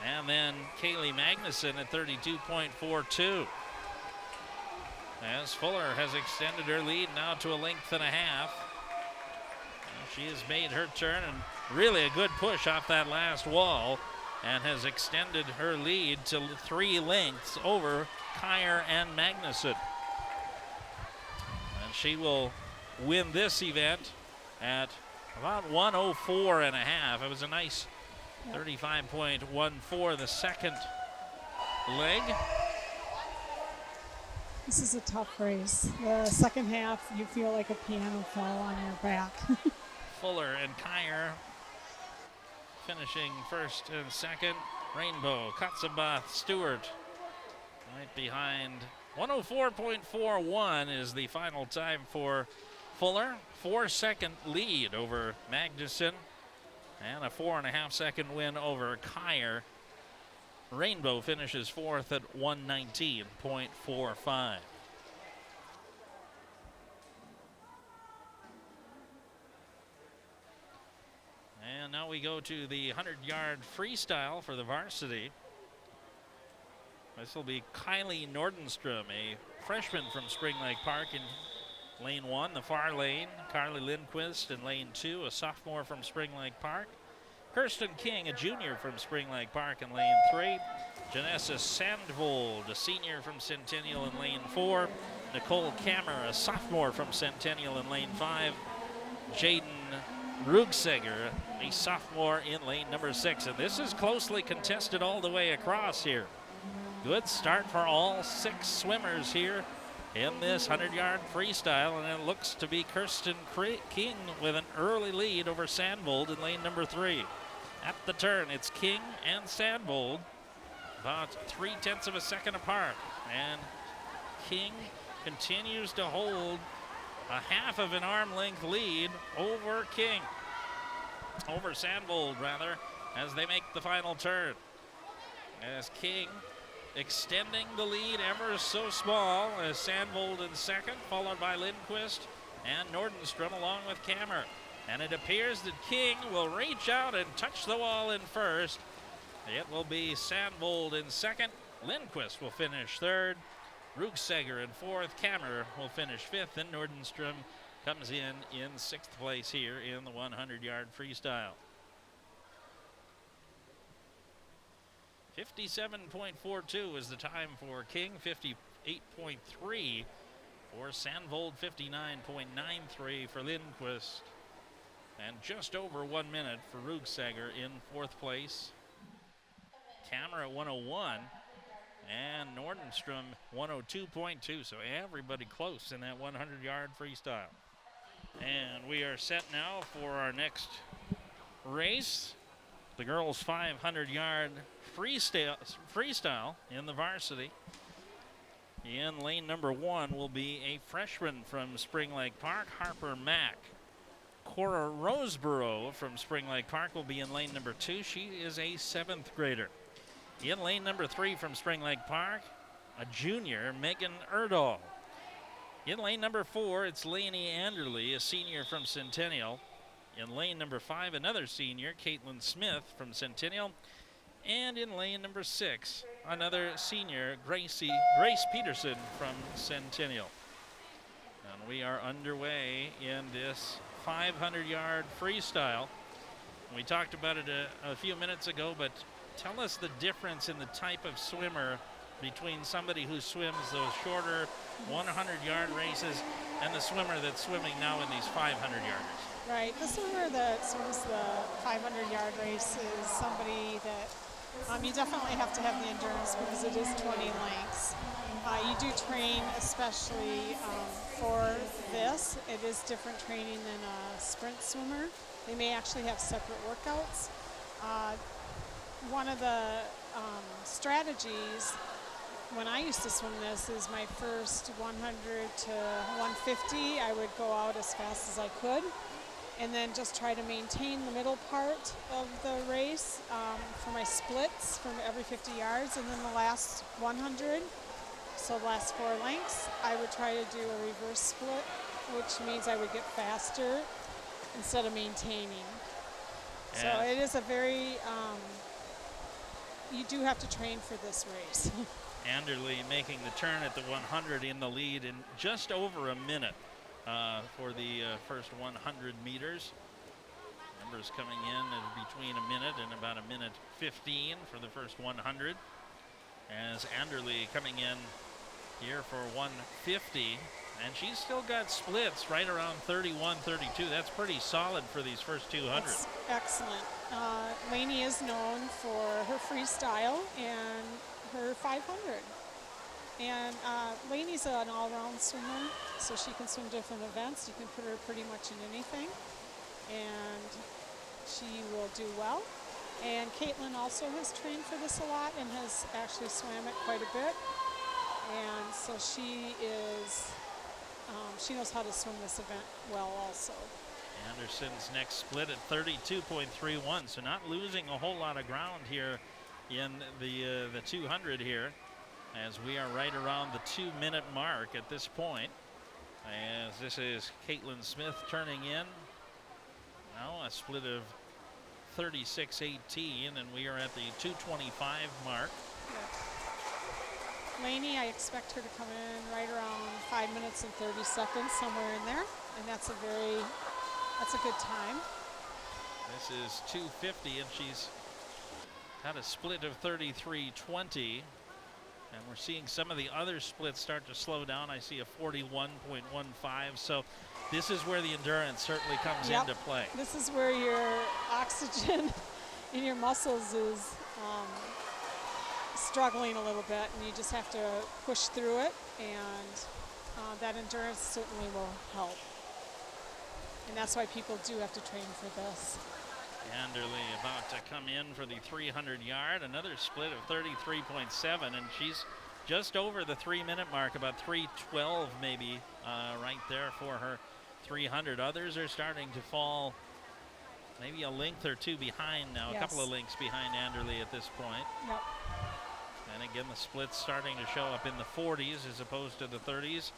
And then Kaylee Magnuson at 32.42. As Fuller has extended her lead now to a length and a half. She has made her turn, and really a good push off that last wall, and has extended her lead to 3 lengths over Kyer and Magnuson. And she will win this event at about 104 and a half. It was a nice 35.14 the second leg. This is a tough race. The second half, you feel like a piano fall on your back. Fuller and Kyer finishing first and second. Rainbow, Kotzenbath, Stewart right behind. 104.41 is the final time for Fuller. 4-second lead over Magnuson and a 4.5-second win over Kyer. Rainbow finishes fourth at 119.45. And now we go to the 100-yard freestyle for the varsity. This will be Kylie Nordenstrom, a freshman from Spring Lake Park in lane 1, the far lane. Carly Lindquist in lane 2, a sophomore from Spring Lake Park. Kirsten King, a junior from Spring Lake Park in lane 3. Janessa Sandvold, a senior from Centennial in lane 4. Nicole Kammer, a sophomore from Centennial in lane 5. Jaden Rugseger, a sophomore in lane number 6. And this is closely contested all the way across here. Good start for all 6 swimmers here in this 100-yard freestyle, and it looks to be Kirsten King with an early lead over Sandvold in lane number 3. At the turn, it's King and Sandvold, about 0.3 of a second apart, and King continues to hold a half of an arm length lead over Sandvold rather, as they make the final turn. As King extending the lead ever so small, as Sandvold in second, followed by Lindquist and Nordenstrom along with Kammer. And it appears that King will reach out and touch the wall in first. It will be Sandvold in second. Lindquist will finish third. Rugseger in fourth. Kammer will finish fifth. And Nordenstrom comes in 6th place here in the 100-yard freestyle. 57.42 is the time for King, 58.3 for Sandvold, 59.93 for Lindquist, and just over 1 minute for Rugseger in 4th place. Kammer at 101, and Nordenstrom 102.2, so everybody close in that 100-yard freestyle. And we are set now for our next race, the girls' 500-yard freestyle in the varsity. In lane number 1 will be a freshman from Spring Lake Park, Harper Mack. Cora Roseborough from Spring Lake Park will be in lane number 2. She is a 7th grader. In lane number 3 from Spring Lake Park, a junior, Megan Erdahl. In lane number 4, it's Lainey Anderley, a senior from Centennial. In lane number 5, another senior, Caitlin Smith from Centennial. And in lane number 6, another senior, Grace Peterson from Centennial. And we are underway in this 500-yard freestyle. We talked about it a few minutes ago, but tell us the difference in the type of swimmer between somebody who swims those shorter 100-yard races and the swimmer that's swimming now in these 500-yarders. Right, the swimmer that swims the 500-yard race is somebody that you definitely have to have the endurance because it is 20 lengths. You do train especially for this. It is different training than a sprint swimmer. They may actually have separate workouts. One of the strategies when I used to swim this is my first 100 to 150, I would go out as fast as I could and then just try to maintain the middle part of the race for my splits from every 50 yards, and then the last 100, so the last 4 lengths, I would try to do a reverse split, which means I would get faster instead of maintaining. So it is a very, you do have to train for this race. Anderley making the turn at the 100 in the lead in just over a minute for the first 100 meters. Numbers coming in at between a minute and about a minute 15 for the first 100. As Anderley coming in here for 150, and she's still got splits right around 31, 32. That's pretty solid for these first 200. That's excellent. Lainey is known for her freestyle and her 500. And Lainey's an all-round swimmer, so she can swim different events. You can put her pretty much in anything, and she will do well. And Caitlin also has trained for this a lot and has actually swam it quite a bit. And so she is, she knows how to swim this event well also. Anderson's next split at 32.31, so not losing a whole lot of ground here in the 200 here, as we are right around the 2-minute mark at this point. As this is Caitlin Smith turning in. Now a split of 36.18, and we are at the 2:25 mark. Lainey, I expect her to come in right around 5 minutes and 30 seconds, somewhere in there. And that's a good time. This is 2:50, and she's got a split of 33:20. And we're seeing some of the other splits start to slow down. I see a 41.15. So this is where the endurance certainly comes into play. This is where your oxygen in your muscles is struggling a little bit, and you just have to push through it, and that endurance certainly will help. And that's why people do have to train for this. Anderley about to come in for the 300-yard, another split of 33.7, and she's just over the 3-minute mark, about 3:12 maybe right there for her 300. Others are starting to fall maybe a length or two behind now, a couple of lengths behind Anderley at this point. Yep. And again, the split's starting to show up in the 40s as opposed to the 30s.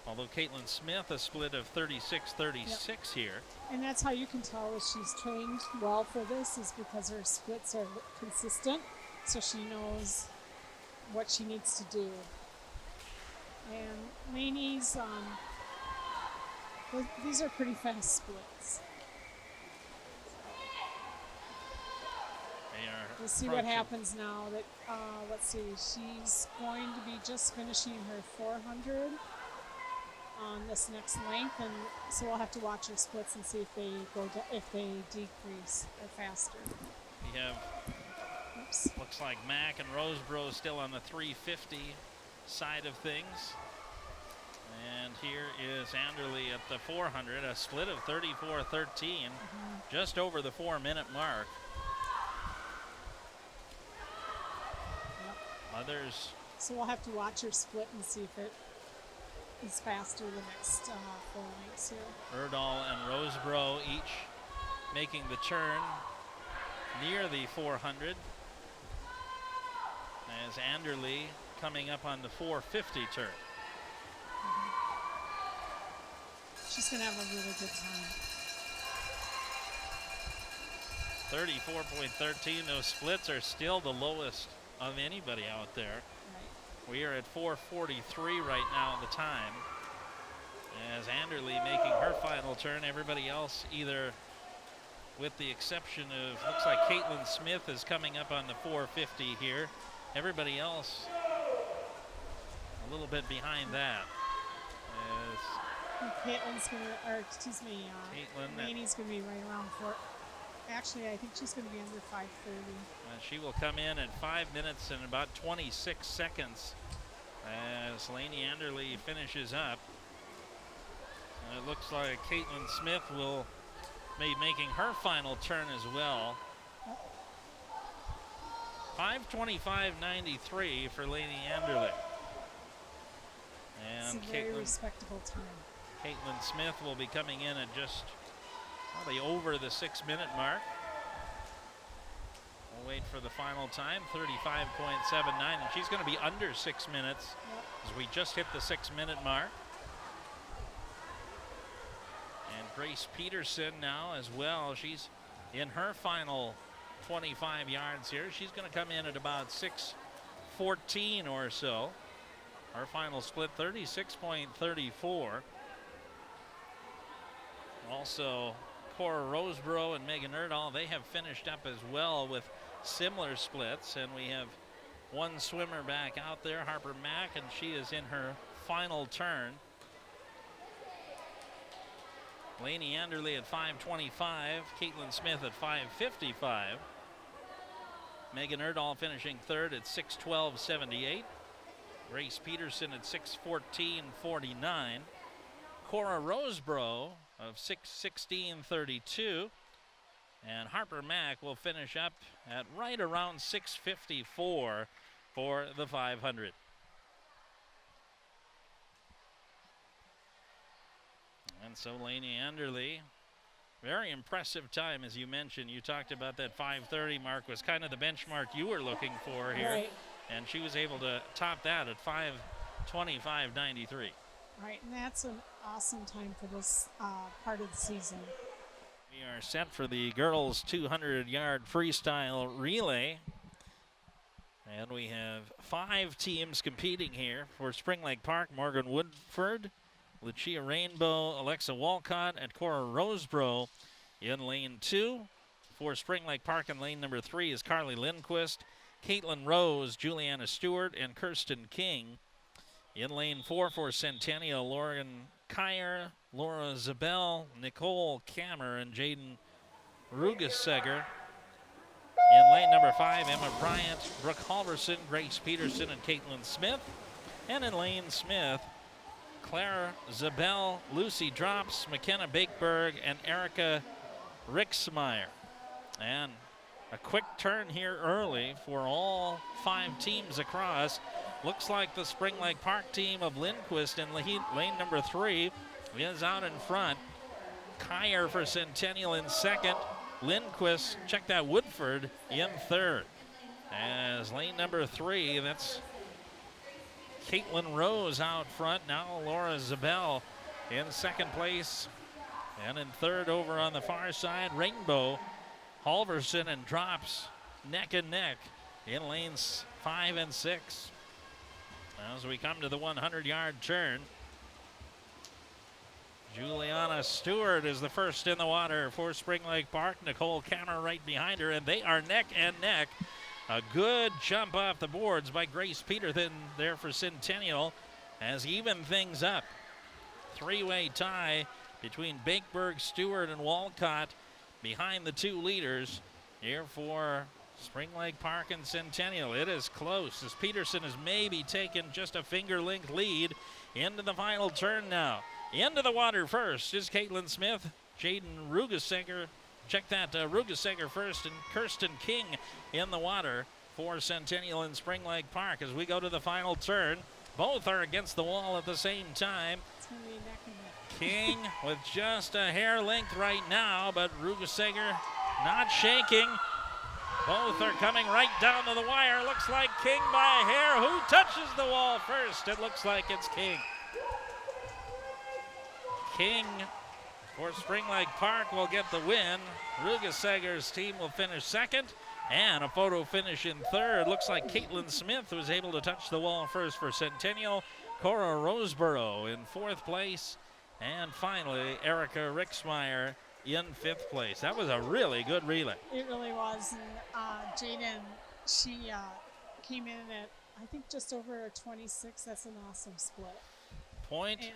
Although Caitlin Smith, a split of 36-36 here. And that's how you can tell if she's trained well for this, is because her splits are consistent, so she knows what she needs to do. And Lainey's, these are pretty fast splits. We'll see what happens now. That let's see, she's going to be just finishing her 400 on this next length, and so we'll have to watch her splits and see if they decrease or faster. We have, looks like Mack and Roseboro still on the 350 side of things. And here is Anderley at the 400, a split of 34-13, just over the 4-minute mark. Others. So we'll have to watch her split and see if it is faster the next 4 lengths here. Erdahl and Roseboro each making the turn near the 400. As Anderley coming up on the 450 turn. She's going to have a really good time. 34.13. Those splits are still the lowest of anybody out there. Right. We are at 4:43 right now the time. As Anderley making her final turn, everybody else either, with the exception of, looks like Caitlin Smith is coming up on the 450 here. Everybody else a little bit behind that. Caitlin's going to, or excuse me, Lainey's going to be right around 4. Actually, I think she's going to be under 5:30. She will come in at 5 minutes and about 26 seconds as Lainey Anderley finishes up. And it looks like Caitlin Smith will be making her final turn as well. 5:25.93 for Lainey Anderley. And it's a very respectable time. Caitlin Smith will be coming in at just probably over the 6-minute mark. We'll wait for the final time, 35.79, and she's going to be under 6 minutes as we just hit the 6-minute mark. And Grace Peterson now as well. She's in her final 25 yards here. She's going to come in at about 6:14 or so. Our final split, 36.34. Also, Cora Roseboro and Megan Erdahl, they have finished up as well with similar splits. And we have one swimmer back out there, Harper Mack, and she is in her final turn. Lainey Anderley at 5:25, Caitlin Smith at 5:55. Megan Erdahl finishing third at 6:12.78. Grace Peterson at 6:14.49. Cora Roseboro of 6:16.32. And Harper Mack will finish up at right around 6:54 for the 500. And so Lainey Anderley, very impressive time, as you mentioned. You talked about that 5:30 mark was kind of the benchmark you were looking for here. Right. And she was able to top that at 5:25.93. Right, and that's an awesome time for this part of the season. We are set for the girls' 200-yard freestyle relay. And we have 5 teams competing here for Spring Lake Park. Morgan Woodford, Lucia Rainbow, Alexa Walcott, and Cora Roseborough in lane 2. For Spring Lake Park in lane number 3 is Carly Lindquist, Caitlin Rose, Juliana Stewart, and Kirsten King. In lane 4 for Centennial, Lauren Kyer, Laura Zabel, Nicole Kammer, and Jaden Rugesegger. In lane number 5, Emma Bryant, Brooke Halverson, Grace Peterson, and Caitlin Smith. And in lane Smith, Claire Zabel, Lucy Drops, McKenna Bakeberg, and Erica Rixmeyer. And a quick turn here early for all 5 teams across. Looks like the Spring Lake Park team of Lindquist in lane number 3 is out in front. Kyer for Centennial in second. Lindquist, check that, Woodford in third. As lane number 3, that's Caitlin Rose out front. Now Laura Zabel in second place. And in third over on the far side, Rainbow, Halverson, and Drops neck and neck in lanes 5 and 6. As we come to the 100-yard turn, Juliana Stewart is the first in the water for Spring Lake Park. Nicole Kammer right behind her, and they are neck and neck. A good jump off the boards by Grace Peterson there for Centennial has evened things up. 3-way tie between Bakeberg, Stewart, and Walcott behind the 2 leaders here for Spring Lake Park and Centennial. It is close as Peterson has maybe taken just a finger-length lead into the final turn now. Into the water first is Caitlin Smith, Jaden Rugesegger. Check that, Rugesegger first, and Kirsten King in the water for Centennial and Spring Lake Park. As we go to the final turn, both are against the wall at the same time. King with just a hair length right now, but Rugesegger not shaking. Both are coming right down to the wire. Looks like King by a hair. Who touches the wall first? It looks like it's King. King for Spring Lake Park will get the win. Rugesegger's team will finish second, and a photo finish in third. Looks like Caitlin Smith was able to touch the wall first for Centennial. Cora Roseborough in 4th place. And finally, Erica Rixmeyer in 5th place. That was a really good relay. It really was. And Jaden, she came in at, I think, just over a 26. That's an awesome split. Point. And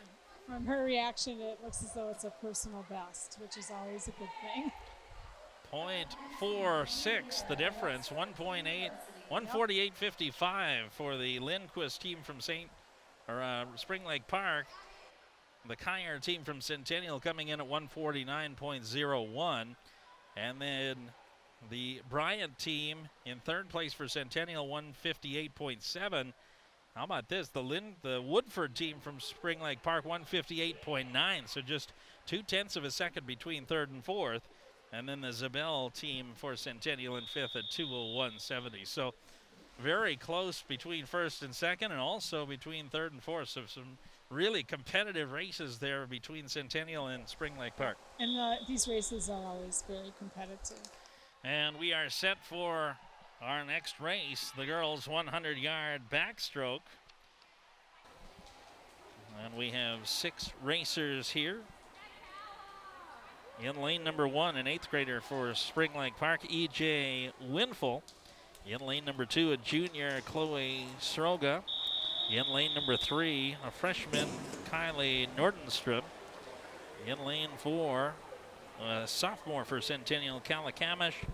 from her reaction, it looks as though it's a personal best, which is always a good thing. 0.46 the difference. 1.8, 148.55 for the Lindquist team from Spring Lake Park. The Kyer team from Centennial coming in at 149.01. And then the Bryant team in 3rd place for Centennial, 158.7. How about this? The Woodford team from Spring Lake Park, 158.9. So just 0.2 of a second between 3rd and 4th. And then the Zabel team for Centennial in 5th at 201.70. So very close between 1st and 2nd, and also between 3rd and 4th. So some really competitive races there between Centennial and Spring Lake Park. And these races are always very competitive. And we are set for our next race, the girls' 100-yard backstroke. And we have 6 racers here. In lane number 1, an 8th grader for Spring Lake Park, E.J. Winful. In lane number 2, a junior, Chloe Sroga. In lane number 3, a freshman, Kylie Nordenstrup. In lane 4, a sophomore for Centennial, Kalakamish.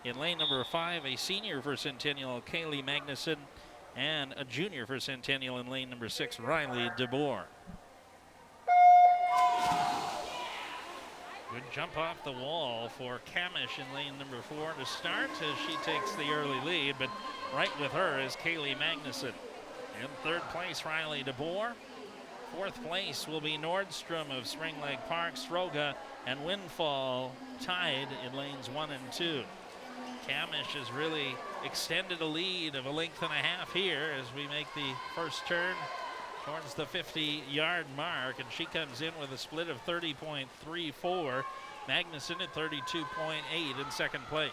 In lane number 5, a senior for Centennial, Kaylee Magnuson. And a junior for Centennial in lane number 6, Riley DeBoer. Good jump off the wall for Kamish in lane number 4 to start as she takes the early lead, but right with her is Kaylee Magnuson. In 3rd place, Riley DeBoer. 4th place will be Nordstrom of Spring Lake Park. Sroga and Windfall tied in lanes 1 and 2. Kamish has really extended a lead of a length and a half here as we make the first turn towards the 50-yard mark, and she comes in with a split of 30.34. Magnuson at 32.8 in 2nd place.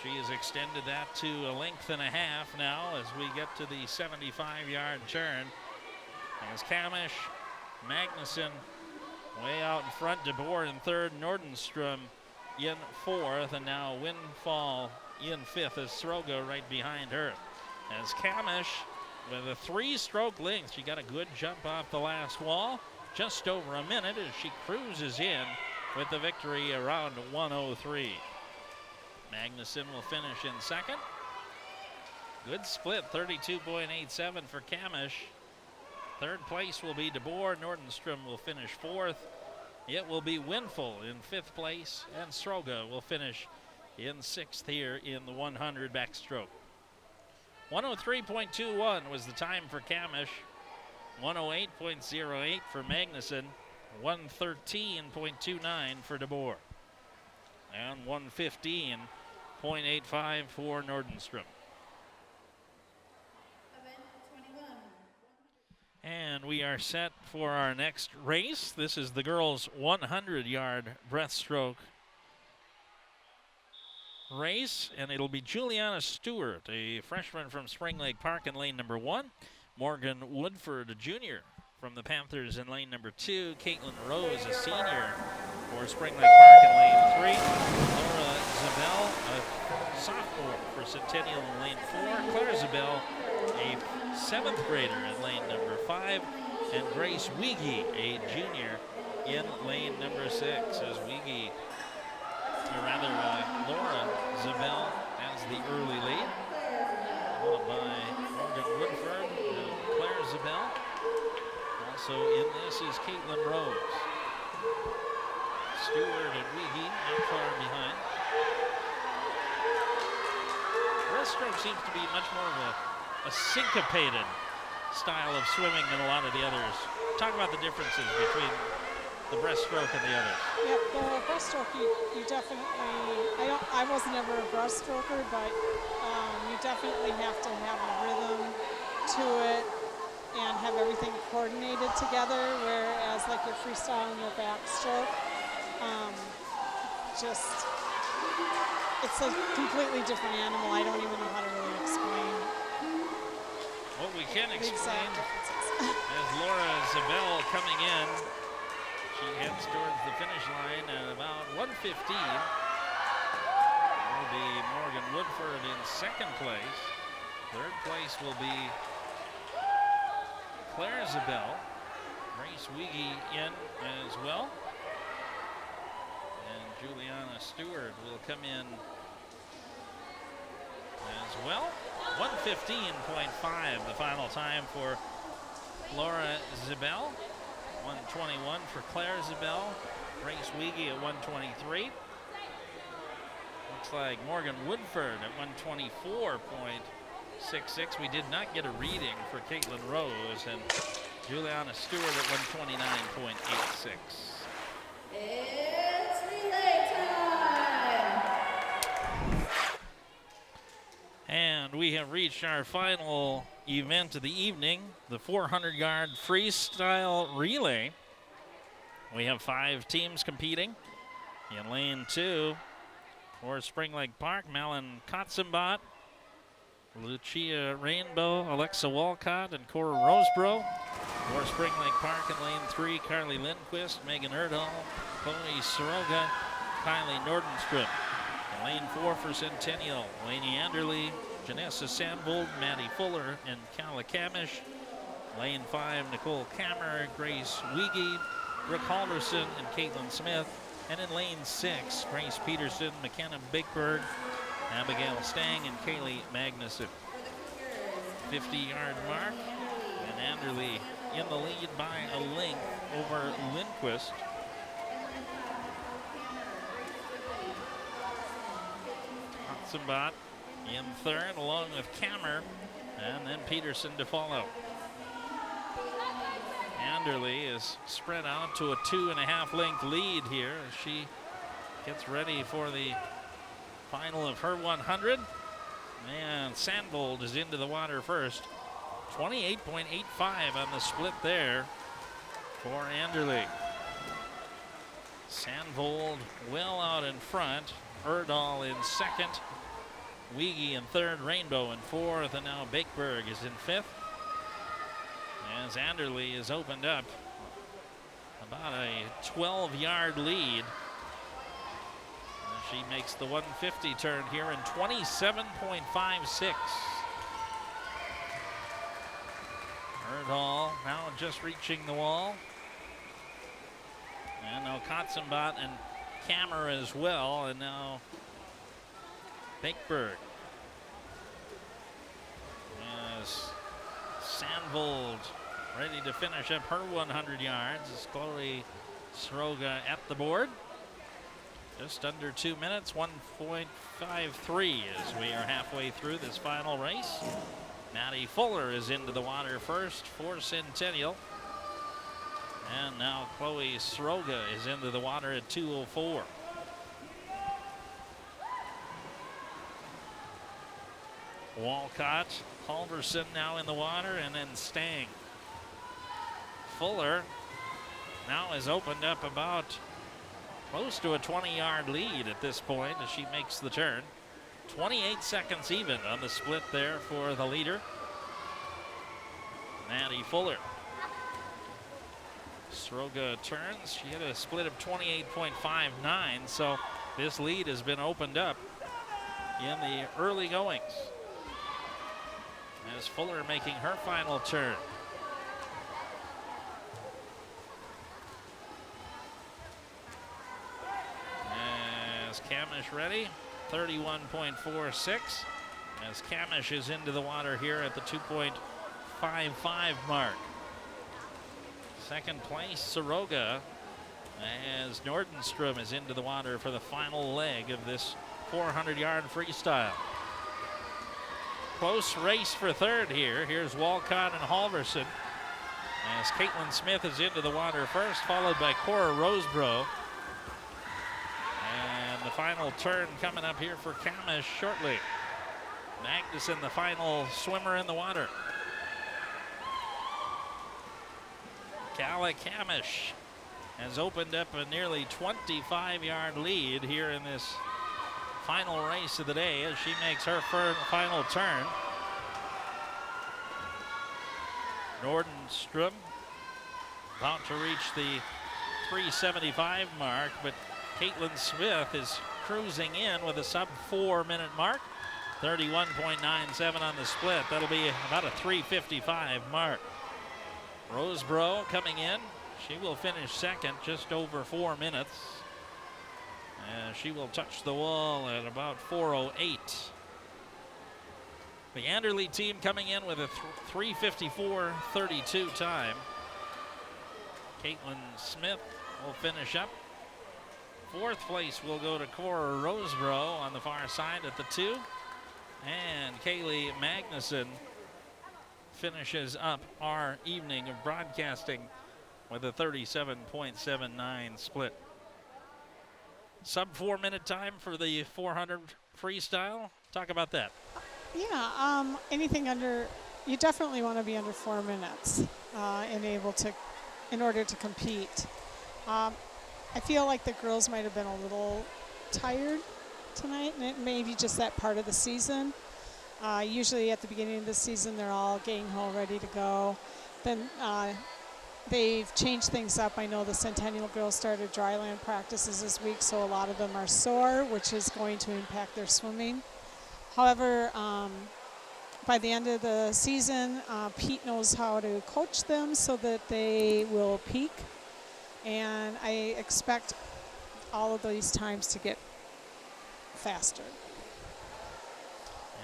She has extended that to a length and a half now as we get to the 75-yard turn. As Kamish, Magnuson way out in front, DeBoer in third, Nordenstrom in fourth, and now Windfall in fifth as Sroga right behind her. As Kamish with a 3-stroke length, she got a good jump off the last wall, just over a minute as she cruises in with the victory around 1:03. Magnuson will finish in second. Good split, 32.87 for Kamish. Third place will be DeBoer. Nordenstrom will finish fourth. It will be Winful in fifth place, and Sroga will finish in sixth here in the 100 backstroke. 103.21 was the time for Kamish. 108.08 for Magnuson. 113.29 for DeBoer. And 115.85 for Nordenstrom. And we are set for our next race. This is the girls' 100-yard breaststroke race, and it'll be Juliana Stewart, a freshman from Spring Lake Park in lane number 1. Morgan Woodford, a junior from the Panthers in lane number 2. Caitlin Rose, a senior for Spring Lake Park in lane 3. Laura Zabel, a sophomore for Centennial in lane 4. Claire Zabel, a 7th grader in lane number 5. And Grace Wiege, a junior in lane number 6. As Wiege, or rather Laura Zabel has the early lead, followed by Morgan Woodford and Claire Zabel. Also in this is Caitlin Rose. Stewart and Wiege not far behind. Breaststroke seems to be much more of a syncopated style of swimming than a lot of the others. Talk about the differences between the breaststroke and the others. Yep, the breaststroke, you definitely, I wasn't ever a breaststroker, but you definitely have to have a rhythm to it and have everything coordinated together, whereas like your freestyle and your backstroke, it's a completely different animal. I don't even know how to really explain. What we can explain is Laura Zabel coming in. She heads towards the finish line at about 1:15. Will be Morgan Woodford in second place. Third place will be Claire Zabel. Grace Wiege in as well. And Juliana Stewart will come in as well. 1:15.5 the final time for Laura Zabel. 1:21 for Claire Zabel. Grace Wiege at 1:23. Looks like Morgan Woodford at 1:24.66. We did not get a reading for Caitlin Rose, and Juliana Stewart at 1:29.86. It's relay time! And we have reached our final event of the evening, the 400-yard freestyle relay. We have 5 teams competing. In lane 2 for Spring Lake Park, Malin Kotzenbot, Lucia Rainbow, Alexa Walcott, and Cora Rosebro. For Spring Lake Park in lane 3, Carly Lindquist, Megan Erdahl, Chloe Soroga, Kylie Nordenstrip. In lane 4 for Centennial, Lainey Anderley, Janessa Sandvold, Maddie Fuller, and Kala Kamish. Lane 5, Nicole Kammer, Grace Wiege, Brooke Halderson, and Caitlin Smith. And in lane 6, Grace Peterson, McKenna Bigberg, Abigail Stang, and Kaylee Magnuson. 50-yard mark, and Anderley in the lead by a length over Lindquist. Hotzenbot in third, along with Kammer, and then Peterson to follow. Anderley is spread out to a 2.5 length lead here as she gets ready for the final of her 100. And Sandvold is into the water first. 28.85 on the split there for Anderley. Sandvold well out in front. Erdahl in second. Weege in third, Rainbow in fourth, and now Bakeberg is in fifth. As Anderle is opened up about a 12-yard lead. She makes the 150 turn here in 27.56. Erdal now just reaching the wall. And now Kotzenbot and Kammer as well. And now Bakeberg. As Sandvold ready to finish up her 100 yards. As Chloe Sroga at the board. Just under 2 minutes, 1.53 as we are halfway through this final race. Maddie Fuller is into the water first for Centennial. And now Chloe Sroga is into the water at 2:04. Walcott, Halverson now in the water, and then Stang. Fuller now has opened up about close to a 20-yard lead at this point as she makes the turn. 28 seconds even on the split there for the leader, Maddie Fuller. Sroga turns. She had a split of 28.59, so this lead has been opened up in the early goings. As Fuller making her final turn. As Kamish ready, 31.46. As Kamish is into the water here at the 2.55 mark. Second place, Soroga, as Nordenstrom is into the water for the final leg of this 400-yard freestyle. Close race for third here. Here's Walcott and Halverson. As Caitlin Smith is into the water first, followed by Cora Rosebro. And the final turn coming up here for Kamish shortly. Magnuson, the final swimmer in the water. Calla Kamish has opened up a nearly 25-yard lead here in this final race of the day as she makes her final turn. Nordenstrom about to reach the 3:75 mark, but Caitlin Smith is cruising in with a sub-4 minute mark. 31.97 on the split. That'll be about a 3:55 mark. Rosebro coming in. She will finish second, just over 4 minutes. She will touch the wall at about 4:08. The Anderle team coming in with a 3:54.32 time. Caitlin Smith will finish up. Fourth place will go to Cora Rosebro on the far side at the 2. And Kaylee Magnuson finishes up our evening of broadcasting with a 37.79 split. Sub-4 minute time for the 400 freestyle. Talk about that. Yeah, anything under, you definitely want to be under 4 minutes in order to compete. I feel like the girls might have been a little tired tonight, and it may be just that part of the season. Usually at the beginning of the season, they're all gang ho, ready to go. Then they've changed things up. I know the Centennial girls started dryland practices this week, so a lot of them are sore, which is going to impact their swimming. However, by the end of the season, Pete knows how to coach them so that they will peak. And I expect all of these times to get faster.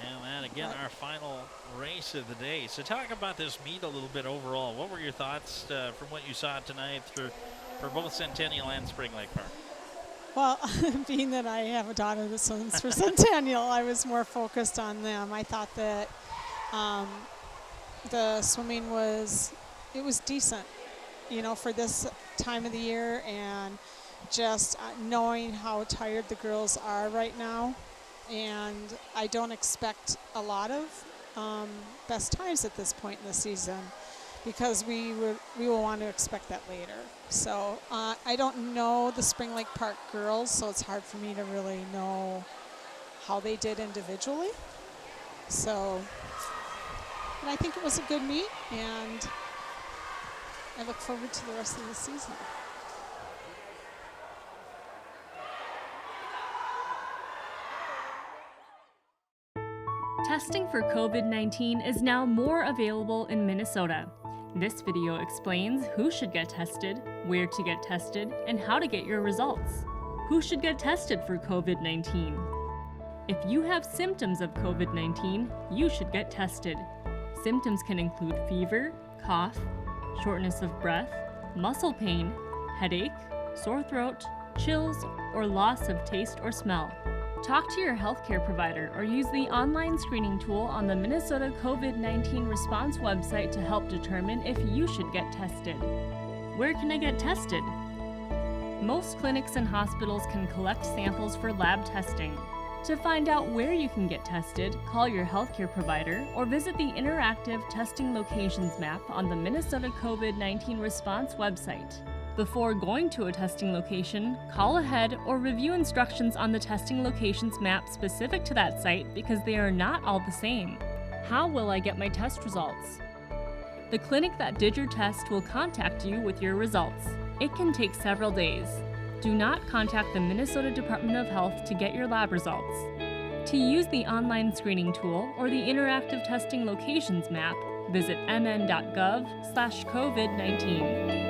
And that again, our final race of the day. So talk about this meet a little bit overall. What were your thoughts from what you saw tonight for both Centennial and Spring Lake Park? Well, being that I have a daughter that swims for Centennial, I was more focused on them. I thought that the swimming was decent, for this time of the year, and just knowing how tired the girls are right now. And I don't expect a lot of best times at this point in the season, because we will want to expect that later. So I don't know the Spring Lake Park girls, so it's hard for me to really know how they did individually. So, and I think it was a good meet, and I look forward to the rest of the season. Testing for COVID-19 is now more available in Minnesota. This video explains who should get tested, where to get tested, and how to get your results. Who should get tested for COVID-19? If you have symptoms of COVID-19, you should get tested. Symptoms can include fever, cough, shortness of breath, muscle pain, headache, sore throat, chills, or loss of taste or smell. Talk to your healthcare provider or use the online screening tool on the Minnesota COVID-19 response website to help determine if you should get tested. Where can I get tested? Most clinics and hospitals can collect samples for lab testing. To find out where you can get tested, call your healthcare provider or visit the interactive testing locations map on the Minnesota COVID-19 response website. Before going to a testing location, call ahead or review instructions on the testing locations map specific to that site because they are not all the same. How will I get my test results? The clinic that did your test will contact you with your results. It can take several days. Do not contact the Minnesota Department of Health to get your lab results. To use the online screening tool or the interactive testing locations map, visit mn.gov/COVID-19.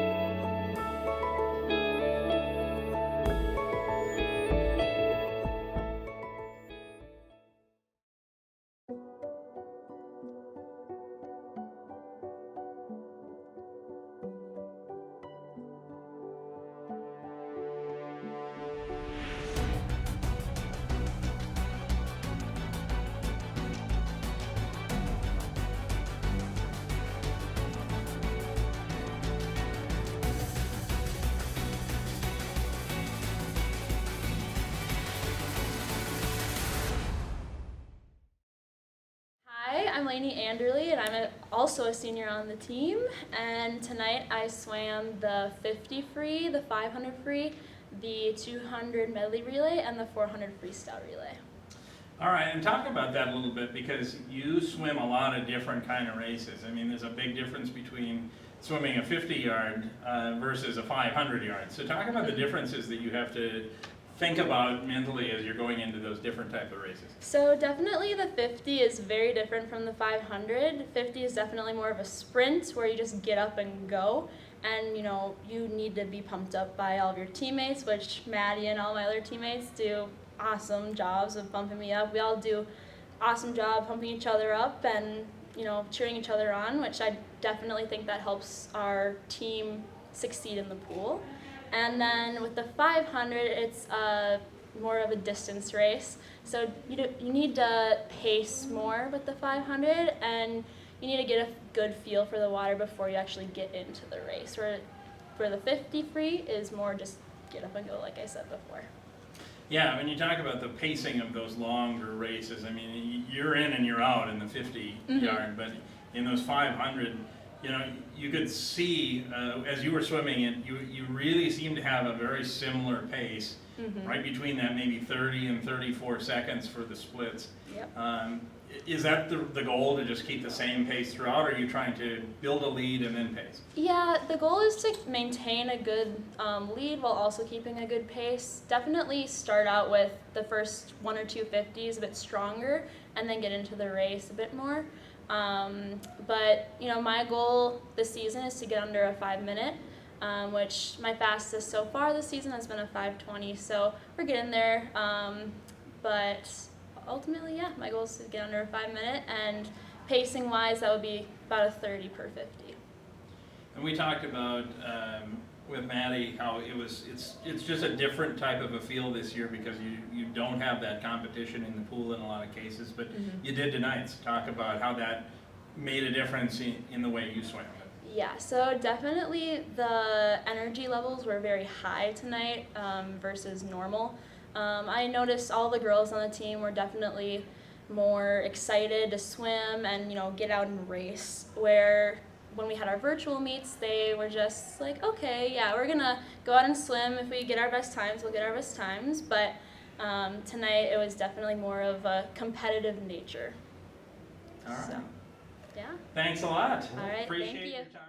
I'm Lainey Anderly, and I'm also a senior on the team. And tonight I swam the 50 free, the 500 free, the 200 medley relay, and the 400 freestyle relay. All right, and talk about that a little bit because you swim a lot of different kind of races. I mean, there's a big difference between swimming a 50-yard versus a 500-yard. So talk about the differences that you have to think about mentally as you're going into those different type of races. So definitely the 50 is very different from the 500. 50 is definitely more of a sprint where you just get up and go. And you need to be pumped up by all of your teammates, which Maddie and all my other teammates do awesome jobs of pumping me up. We all do awesome job pumping each other up and cheering each other on, which I definitely think that helps our team succeed in the pool. And then with the 500, it's more of a distance race. So you need to pace more with the 500, and you need to get a good feel for the water before you actually get into the race. Where the 50 free is more just get up and go, like I said before. Yeah, when you talk about the pacing of those longer races, I mean, you're in and you're out in the 50-yard, but in those 500, you could see as you were swimming it, you really seem to have a very similar pace, right between that maybe 30 and 34 seconds for the splits. Yep. Is that the goal, to just keep the same pace throughout, or are you trying to build a lead and then pace? Yeah, the goal is to maintain a good lead while also keeping a good pace. Definitely start out with the first 1 or 2 50s a bit stronger and then get into the race a bit more. But my goal this season is to get under a 5-minute, which my fastest so far this season has been a 5:20. So we're getting there. But ultimately, yeah, my goal is to get under a 5-minute, and pacing wise, that would be about a 30 per 50. And we talked about with Maddie how it's just a different type of a feel this year because you don't have that competition in the pool in a lot of cases, but you did tonight. So talk about how that made a difference in the way you swam. Yeah, so definitely the energy levels were very high tonight versus normal. I noticed all the girls on the team were definitely more excited to swim and get out and race, where when we had our virtual meets, they were just like, okay, yeah, we're gonna go out and swim. If we get our best times, we'll get our best times. But Tonight it was definitely more of a competitive nature. All right. So, yeah. Thanks a lot. All right, Appreciate thank you. your time.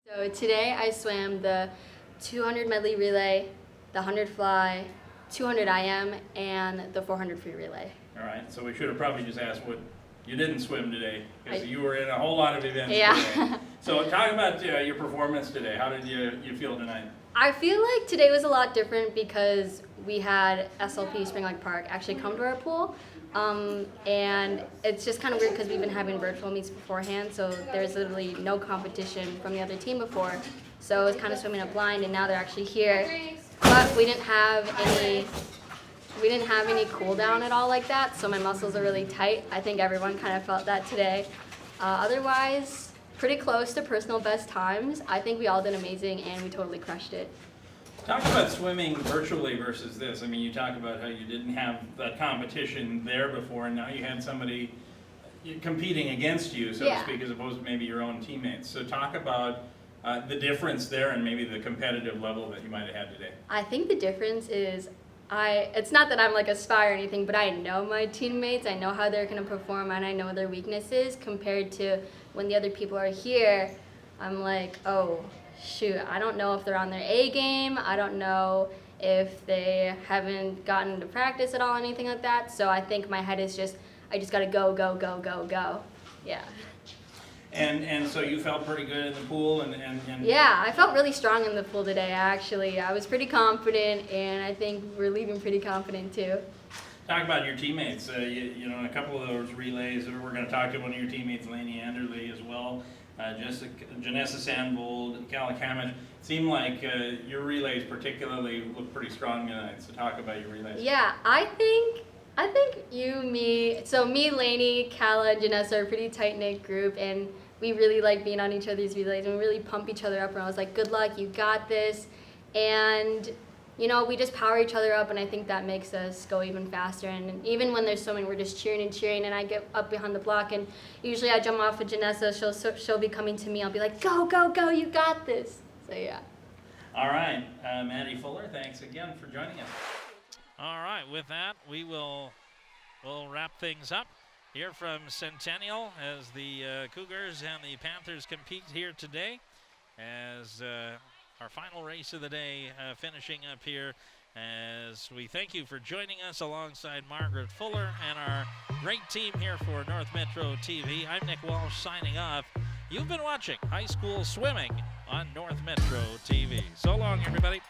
So today I swam the 200 medley relay, the 100 fly, 200 IM, and the 400 free relay. All right, so we should have probably just asked what you didn't swim today, because you were in a whole lot of events today. So talk about your performance today. How did you feel tonight? I feel like today was a lot different because we had SLP Spring Lake Park actually come to our pool. And it's just kind of weird because we've been having virtual meets beforehand, so there's literally no competition from the other team before. So it was kind of swimming up blind, and now they're actually here. But we didn't have any cool down at all like that, so my muscles are really tight. I think everyone kind of felt that today. Otherwise, pretty close to personal best times. I think we all did amazing, and we totally crushed it. Talk about swimming virtually versus this. I mean, you talk about how you didn't have that competition there before, and now you had somebody competing against you, so to speak, as opposed to maybe your own teammates. So talk about the difference there and maybe the competitive level that you might have had today. I think the difference is it's not that I'm like a spy or anything, but I know my teammates, I know how they're going to perform, and I know their weaknesses compared to when the other people are here. I'm like, oh, shoot, I don't know if they're on their A game. I don't know if they haven't gotten into practice at all, anything like that. So I think my head is just, I just got to go, go, go, go, go. Yeah. And so you felt pretty good in the pool and Yeah, I felt really strong in the pool today, actually. I was pretty confident, and I think we're leaving pretty confident, too. Talk about your teammates. You know, in a couple of those relays, we're going to talk to one of your teammates, Lainey Anderley, as well. Janessa Sandvold, Calla Camish. Seemed like your relays particularly looked pretty strong tonight. So talk about your relays. Yeah, I think me, Lainey, Calla, and Janessa are a pretty tight-knit group, and we really like being on each other's relays, and we really pump each other up, and I was like, good luck, you got this. And you know, we just power each other up, and I think that makes us go even faster. And even when there's swimming, we're just cheering and cheering, and I get up behind the block, and usually I jump off of Janessa, she'll be coming to me, I'll be like, go, go, go, you got this. So yeah. All right, Maddie Fuller, thanks again for joining us. All right, with that, we'll wrap things up here from Centennial as the Cougars and the Panthers compete here today as our final race of the day finishing up here, as we thank you for joining us alongside Margaret Fuller and our great team here for North Metro TV. I'm Nick Walsh signing off. You've been watching High School Swimming on North Metro TV. So long, everybody.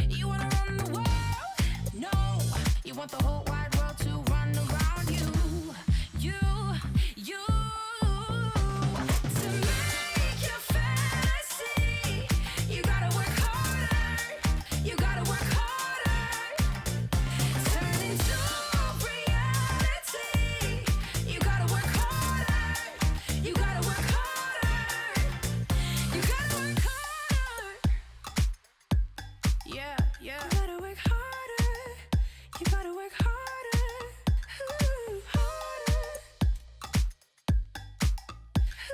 You wanna run the world? No, you want the whole wide world to run around you. You. To make your fantasy, you gotta work harder. You gotta work harder. Turn into reality. You gotta work harder. You gotta work harder. You gotta work harder. Yeah. You gotta work harder. You gotta work harder. Ooh, harder.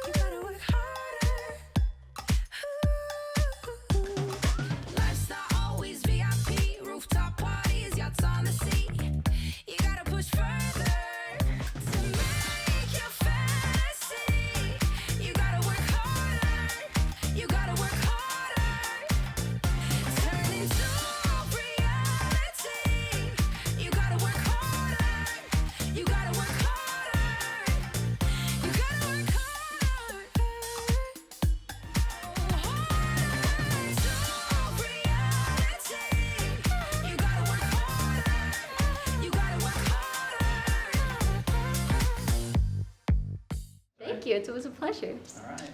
You gotta work harder. Ooh. Life's not always VIP. Rooftop parties, yachts on the sea. You gotta push further to make your fantasy. You gotta work harder. You gotta work harder. Turn into reality. You gotta work harder. You gotta work harder. You gotta work harder. Into reality. You gotta work harder. You gotta work harder. Thank you, it was a pleasure. All right.